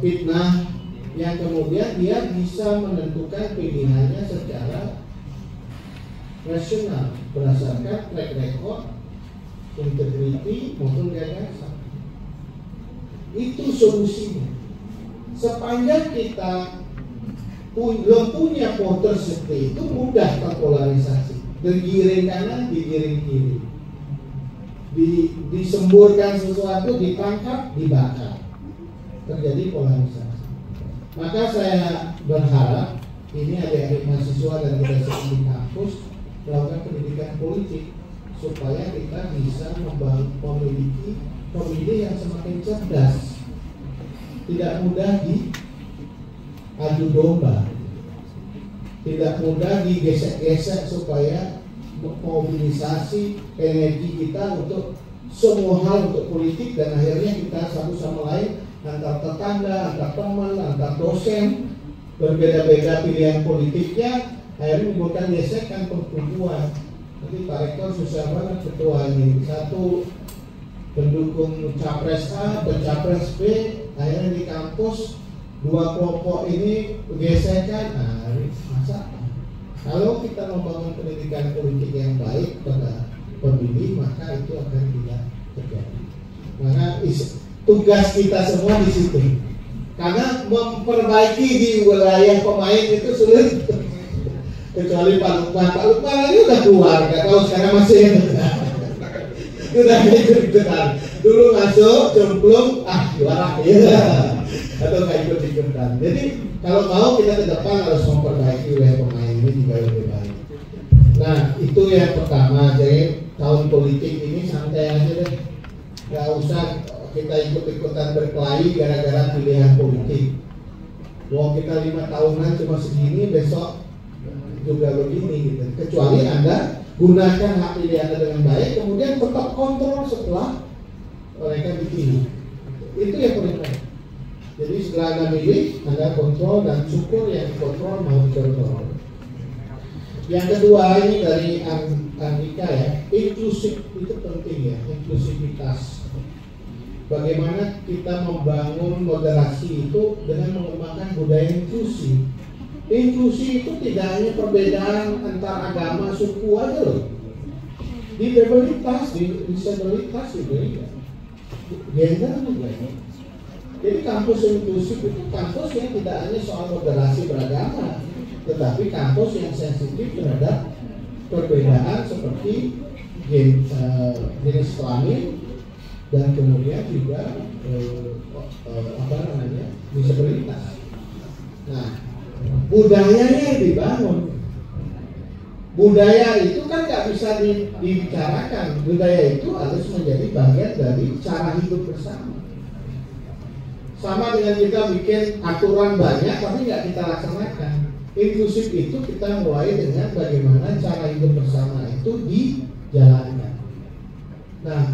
fitnah yang kemudian dia bisa menentukan pilihannya secara rasional berdasarkan track record, integriti maupun gagasan. Itu solusinya. Sepanjang kita belum punya voter seperti itu, mudah terpolarisasi. Digiring kanan, digiring kiri. Disemburkan sesuatu, ditangkap, dibakar. Terjadi polarisasi. Maka saya berharap ini adik-adik mahasiswa dan kita semua di kampus melakukan pendidikan politik supaya kita bisa memiliki pemilih yang semakin cerdas, tidak mudah diadu domba, tidak mudah digesek-gesek supaya mobilisasi energi kita untuk semua hal untuk politik, dan akhirnya kita satu sama lain antar tetangga, antar teman, antar dosen berbeda-beda pilihan politiknya, akhirnya menimbulkan gesekan pertumbuhan. Nanti Pak Rektor susah banget ketua ini, satu pendukung capres A, pencapres B, akhirnya di kampus dua kelompok ini gesekan. Nah, ini masalah. Kalau kita membangun pendidikan politik yang baik pada pemilih, maka itu akan tidak terjadi. Maka tugas kita semua di situ. Karena memperbaiki di wilayah pemain itu sulit. Kecuali Pak Lukman. Pak Lukman ini udah keluar, nggak tahu sekarang masih udah ikut-ikutan. Dulu masuk, cemplung, juara ya. Atau nggak ikut-ikutan. Jadi kalau mau kita ke depan harus memperbaiki wilayah pemain ini juga lebih baik. Nah itu yang pertama. Jadi tahun politik ini santai aja deh. Nggak usah kita ikut-ikutan berkelahi gara-gara pilihan politik. Wah kita 5 tahunan cuma segini, besok juga begini gitu. Kecuali Anda gunakan hak pilih Anda dengan baik, kemudian tetap kontrol setelah mereka dipilih. Itu yang paling baik. Jadi setelah Anda milih, Anda kontrol dan syukur yang dikontrol mau dikontrol. Yang kedua ini dari Andika ya, inklusif itu penting ya, inklusivitas. Bagaimana kita membangun moderasi itu dengan mengembangkan budaya inklusi. Inklusi itu tidak hanya perbedaan antar agama, suku aja loh. Disabilitas juga ya. Gender juga ya. Jadi kampus inklusif itu kampus yang tidak hanya soal moderasi beragama, tetapi kampus yang sensitif terhadap perbedaan seperti jenis kelamin dan kemudian juga disabilitas. Nah, budayanya yang dibangun. Budaya itu kan nggak bisa dibicarakan. Budaya itu harus menjadi bagian dari cara hidup bersama. Sama dengan kita bikin aturan banyak tapi nggak kita laksanakan. Inklusif itu kita mulai dengan bagaimana cara hidup bersama itu dijalankan. Nah,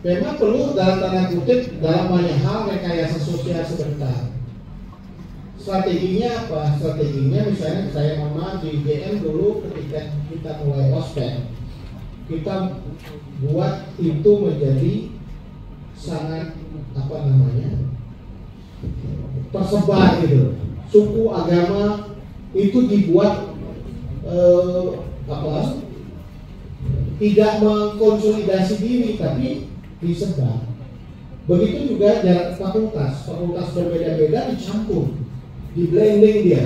memang perlu dalam tanda kutip dalam banyak hal rekayasa sosial sebentar. Strateginya apa? Strateginya misalnya saya di GM dulu ketika kita mulai ospek, kita buat itu menjadi sangat tersebar gitu. Suku, agama itu dibuat tidak mengkonsolidasi diri tapi disebar. Begitu juga jarak fakultas berbeda-beda dicampur, di blending dia.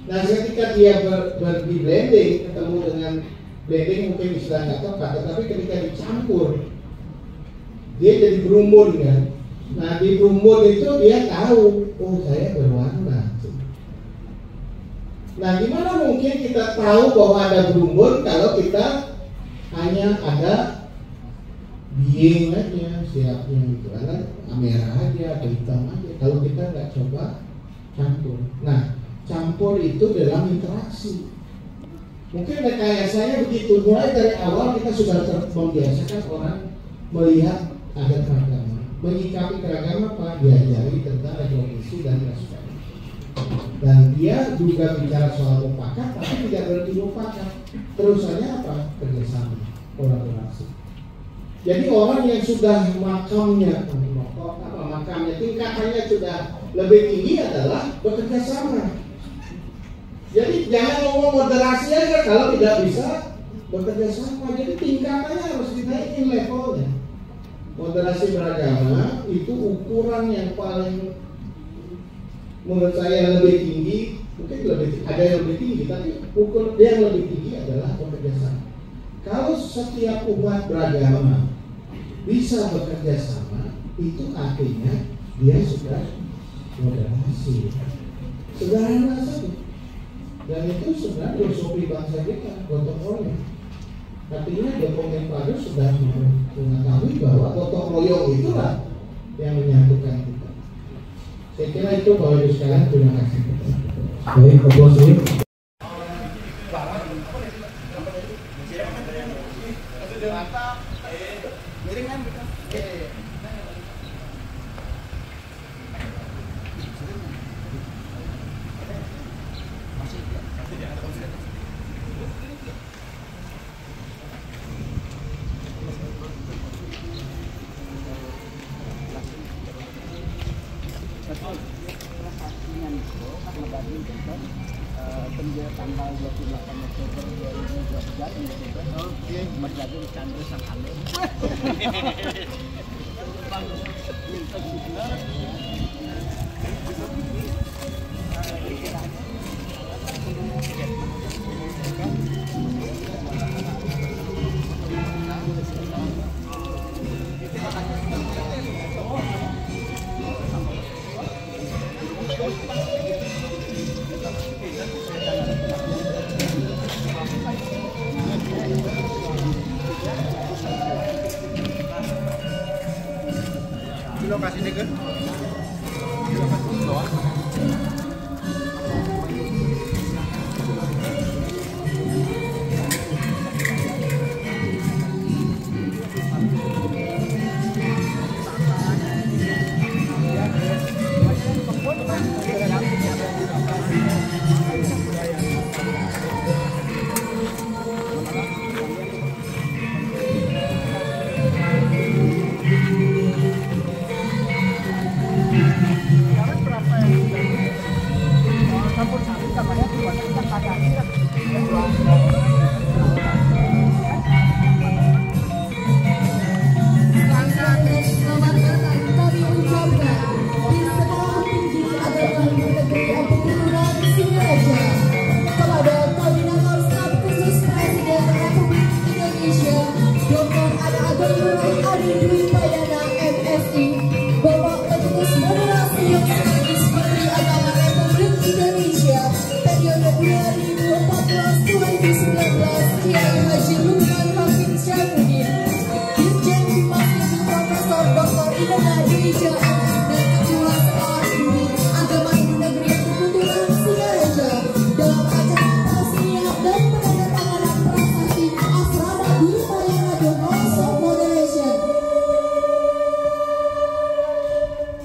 Nah ketika dia di blending, ketemu dengan blending mungkin istilah nggak tepat, tetapi ketika dicampur dia jadi berumbun kan. Nah di berumbun itu dia tahu, oh saya berwarna. Nah gimana mungkin kita tahu bahwa ada berumbun kalau kita hanya ada being aja siapnya gitu, karena merah aja, ada hitam aja. Kalau kita nggak coba campur. Nah, campur itu dalam interaksi. Mungkin rekayasanya begitu. Mulai dari awal kita sudah membiasakan orang melihat ada keragaman, menyikapi keragaman apa? Diajari tentang revolusi dan respect. Dan dia juga bicara soal mufakat, tapi tidak berarti mufakat. Terusannya apa? Kerjasama, kolaborasi. Jadi orang yang sudah makamnya tingkatannya sudah lebih tinggi adalah bekerja sama. Jadi jangan ngomong moderasi aja kalau tidak bisa bekerja sama. Jadi tingkatannya harus dinaikin levelnya. Moderasi beragama itu ukuran yang paling menurut saya lebih tinggi. Mungkin ada yang lebih tinggi, tapi ukur yang lebih tinggi adalah bekerja sama. Kalau setiap umat beragama bisa bekerja sama, itu artinya dia sudah moderasi. Sederhana saja. Dan itu sebenarnya filosofi bangsa kita, gotong royong. Artinya Jokowi Padu sudah mengetahui bahwa gotong royong itulah yang menyatukan kita. Saya kira itu Bapak Ibu sekalian, terima kasih. Baik, Bapak. Tanggal 28 Oktober 2023 menjadi Chandra Sang Alem. Lokasi ini kan?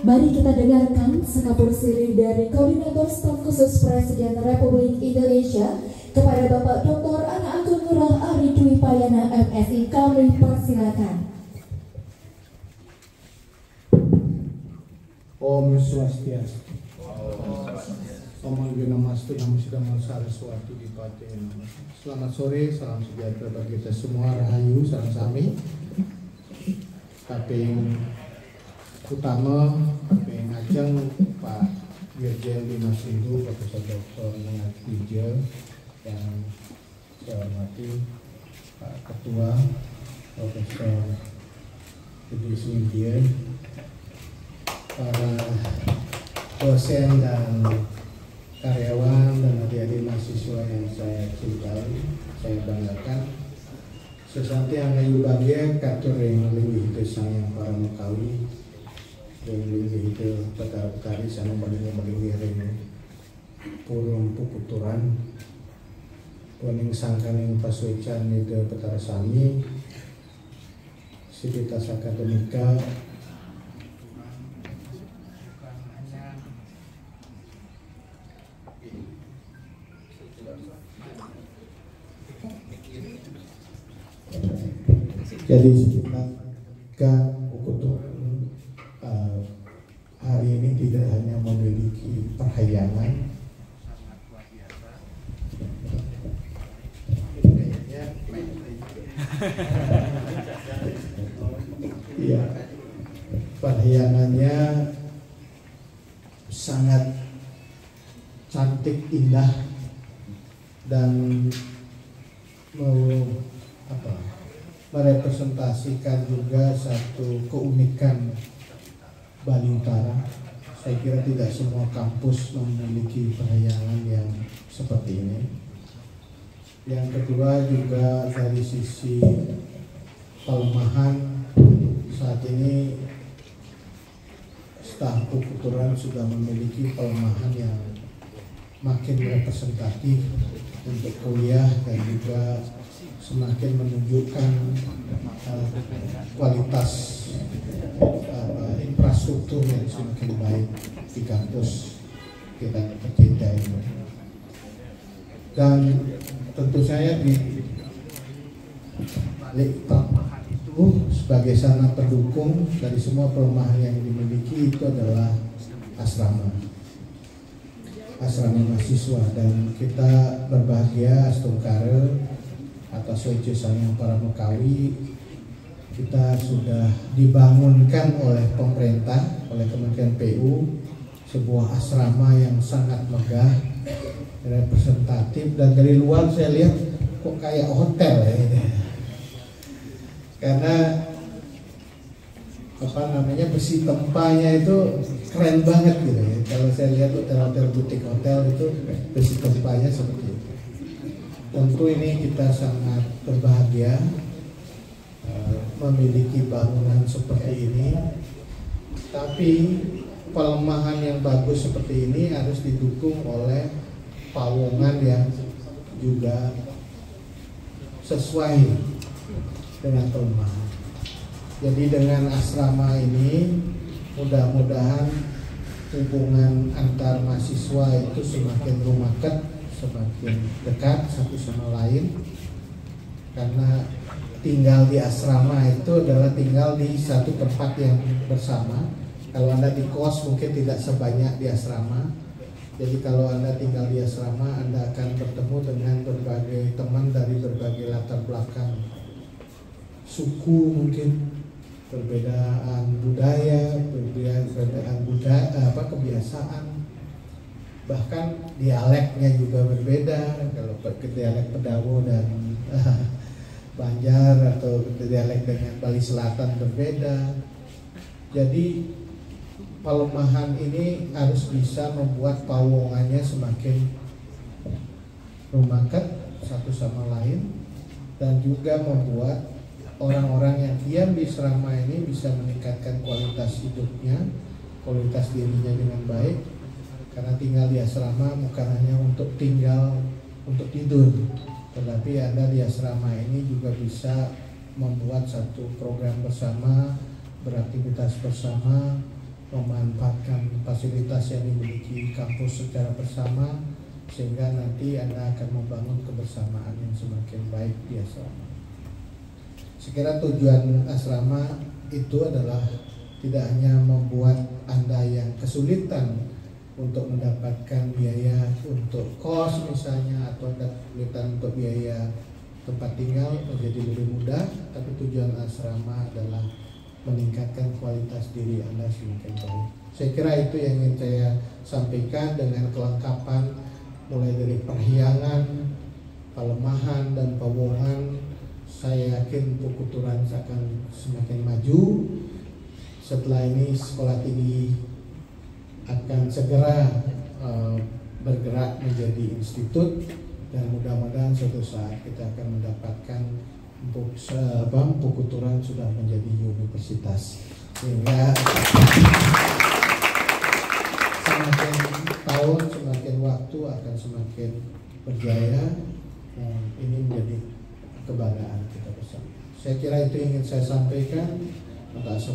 Mari kita dengarkan sekapur siri dari Koordinator Staf Khusus Presiden Republik Indonesia kepada Bapak Dr. Ana Agung Ngurah Ari Dwi Payana MSI. Kami persilakan. Om Swastiastu. Om Namaste, Namo Siddham Saraswati Dipate. Selamat sore, salam sejahtera bagi kita semua, rahayu, salam sami. Kaping utama, kaping ajeng Pak Dirjen Dinas Hindu Profesor Dr. Nengat Wijaya yang saya hormati, Pak Ketua Profesor Budi Swindia, para dosen dan karyawan dan adik-adik mahasiswa yang saya cintai, saya banggakan. Sesanti angayu bahagia katur yang lebih itu sayang para mukawi, yang lebih itu petara-petari sana baling ring purung pukuturan, kuning sangkan yang pasuican itu petara sami, sivitas akademika, Jadi sekitar Ukuturan hari ini tidak hanya memiliki perhayangan, iya, perhiasannya sangat cantik, indah, dan merepresentasikan juga satu keunikan Bali Utara. Saya kira tidak semua kampus memiliki perhiasan yang seperti ini. Yang kedua juga dari sisi pelemahan, saat ini staf Ukuturan sudah memiliki pelemahan yang makin representatif untuk kuliah dan juga semakin menunjukkan kualitas infrastruktur yang semakin baik di kampus kita tercinta ini. Dan tentu saya di sebagai sana pendukung dari semua pelemahan yang dimiliki itu adalah asrama mahasiswa, dan kita berbahagia Astungkare atas wujudnya para Mekawi. Kita sudah dibangunkan oleh pemerintah, oleh Kementerian PU, sebuah asrama yang sangat megah, representatif, dan dari luar saya lihat kok kayak hotel ya. Karena besi tempanya itu keren banget gitu ya. Kalau saya lihat hotel-hotel butik hotel itu besi tempanya seperti itu. Tentu ini kita sangat berbahagia memiliki bangunan seperti ini, tapi pelemahan yang bagus seperti ini harus didukung oleh pawongan yang juga sesuai dengan pelemahan. Jadi dengan asrama ini mudah-mudahan hubungan antar mahasiswa itu semakin rumaket, semakin dekat satu sama lain, karena tinggal di asrama itu adalah tinggal di satu tempat yang bersama. Kalau Anda di kos mungkin tidak sebanyak di asrama. Jadi kalau Anda tinggal di asrama, Anda akan bertemu dengan berbagai teman dari berbagai latar belakang, suku mungkin, perbedaan budaya, kebiasaan, bahkan dialeknya juga berbeda. Kalau dialek Pedawo dan Banjar atau dialek dengan Bali Selatan berbeda. Jadi pelemahan ini harus bisa membuat pawongannya semakin rumaket satu sama lain, dan juga membuat orang-orang yang diam di asrama ini bisa meningkatkan kualitas hidupnya, kualitas dirinya dengan baik. Karena tinggal di asrama bukan hanya untuk tinggal, untuk tidur, tetapi Anda di asrama ini juga bisa membuat satu program bersama, beraktivitas bersama, memanfaatkan fasilitas yang dimiliki kampus secara bersama, sehingga nanti Anda akan membangun kebersamaan yang semakin baik di asrama. Sekira tujuan asrama itu adalah tidak hanya membuat Anda yang kesulitan untuk mendapatkan biaya untuk kos misalnya, atau kesulitan untuk biaya tempat tinggal menjadi lebih mudah, tapi tujuan asrama adalah meningkatkan kualitas diri Anda semakin baik. Saya kira itu yang ingin saya sampaikan dengan kelengkapan mulai dari perhiasan, pelemahan, dan pawongan. Saya yakin Ukuturan akan semakin maju. Setelah ini sekolah tinggi akan segera bergerak menjadi institut, dan mudah-mudahan suatu saat kita akan mendapatkan Ukuturan sudah menjadi universitas, sehingga semakin tahun semakin waktu akan semakin berjaya, dan ini menjadi kebanggaan kita bersama. Saya kira itu yang ingin saya sampaikan. Atas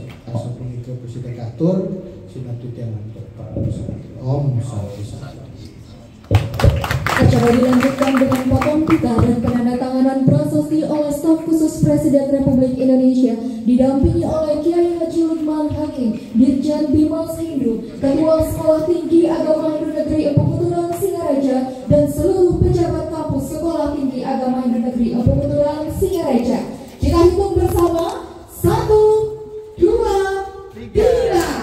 pengikut Presiden Katur, Sinatutian untuk para peserta. Om Santi Santi. Acara dilanjutkan dengan potong pita dan penandatanganan prasasti oleh staf khusus Presiden Republik Indonesia didampingi oleh Kiai Haji Lukman Hakim, Dirjen Bimas Hindu, Ketua Sekolah Tinggi Agama Hindu Negeri Empu Kuturan Singaraja, dan seluruh pejabat kampus Sekolah Tinggi Agama Hindu Negeri Empu Kuturan Singaraja. Kita hitung bersama, 1, 2, 3.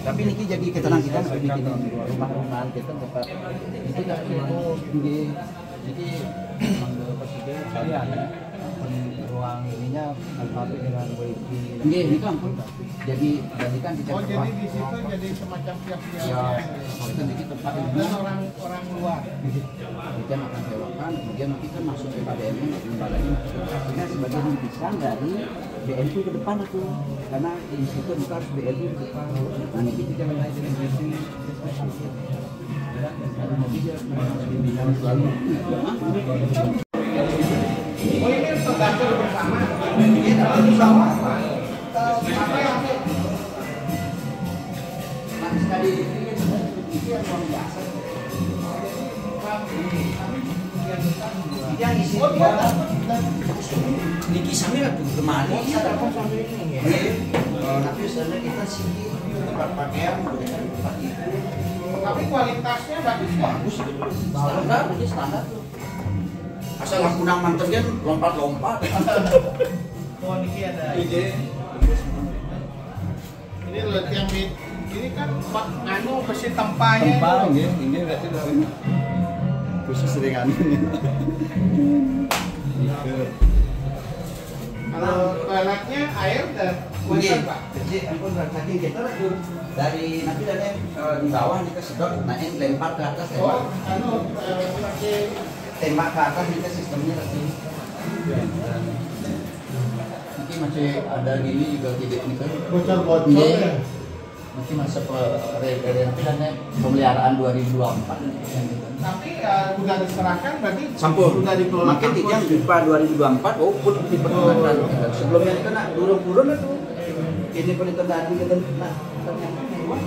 Tapi ini jadi ketenang kita bikin rumah-rumahan kita tempat itu tak tinggi. Jadi presiden sekalian ruang ininya alfabet dengan wifi. Ini kan jadi kan di oh jadi di situ jadi semacam kios-kios itu di tempat dan orang luar kita akan sewakan, kemudian nanti kan masuk ke KBM lembaga ini sebagai rintisan dari BNP ke depan itu, karena di situ bukan harus BNP ke depan. Nah ini kita mulai dari BNP ada mobil dia bimbingan selalu. Oh ini tergantung bersama, ini dalam bersama apa yang nanti sekali ini yang luar biasa. Yang isi Niki sambil tuh kemana? Tapi sebenarnya kita sih tempat pakaian Tapi kualitasnya bagus. Standar tuh. Asal aku nang mantan kan lompat-lompat. Oh, Niki ada ide. Ini lihat yang ini kan anu besi tempanya. Tempa ini berarti dari khusus ringan. Kalau toiletnya air dan kualitas Pak. Jadi ampun saking kita tuh dari nanti dari di bawah kita sedot naik lempar ke atas Oh, anu pakai tembak ke atas kita sistemnya lagi. Nanti masih ada gini juga tidak nih kan. bocor-bocor ya. Nanti masuk ke nanti pemeliharaan 2024 Tapi udah diserahkan berarti sampur sudah dikelola. makin yang pipa 2024 pun diperkenalkan sebelumnya itu nak turun itu ini penelitian tadi kita ternyata luas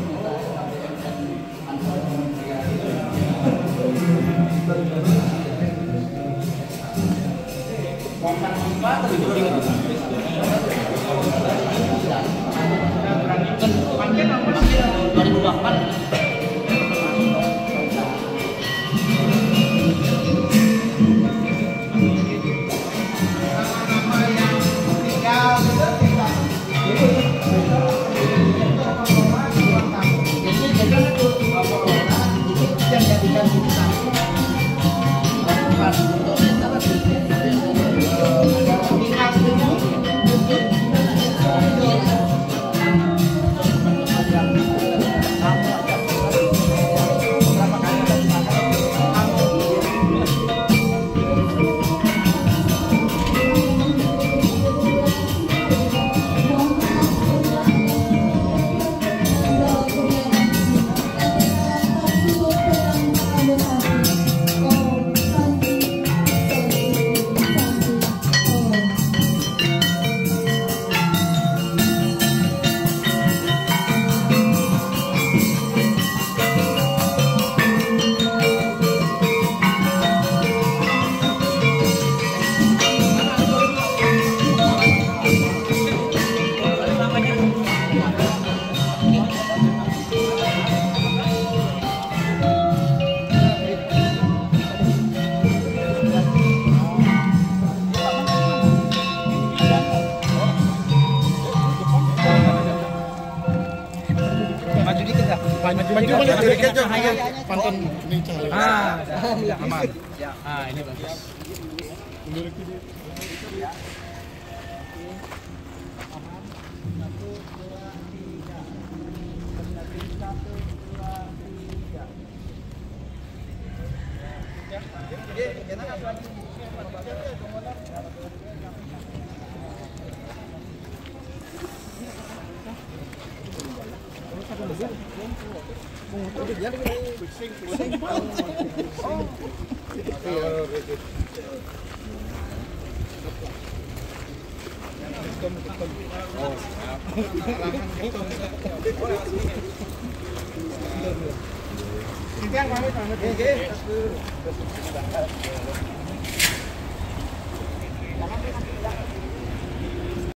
Maju dikit aja pantun ini cahaya. Aman. Ini bagus. Ini yang pamit.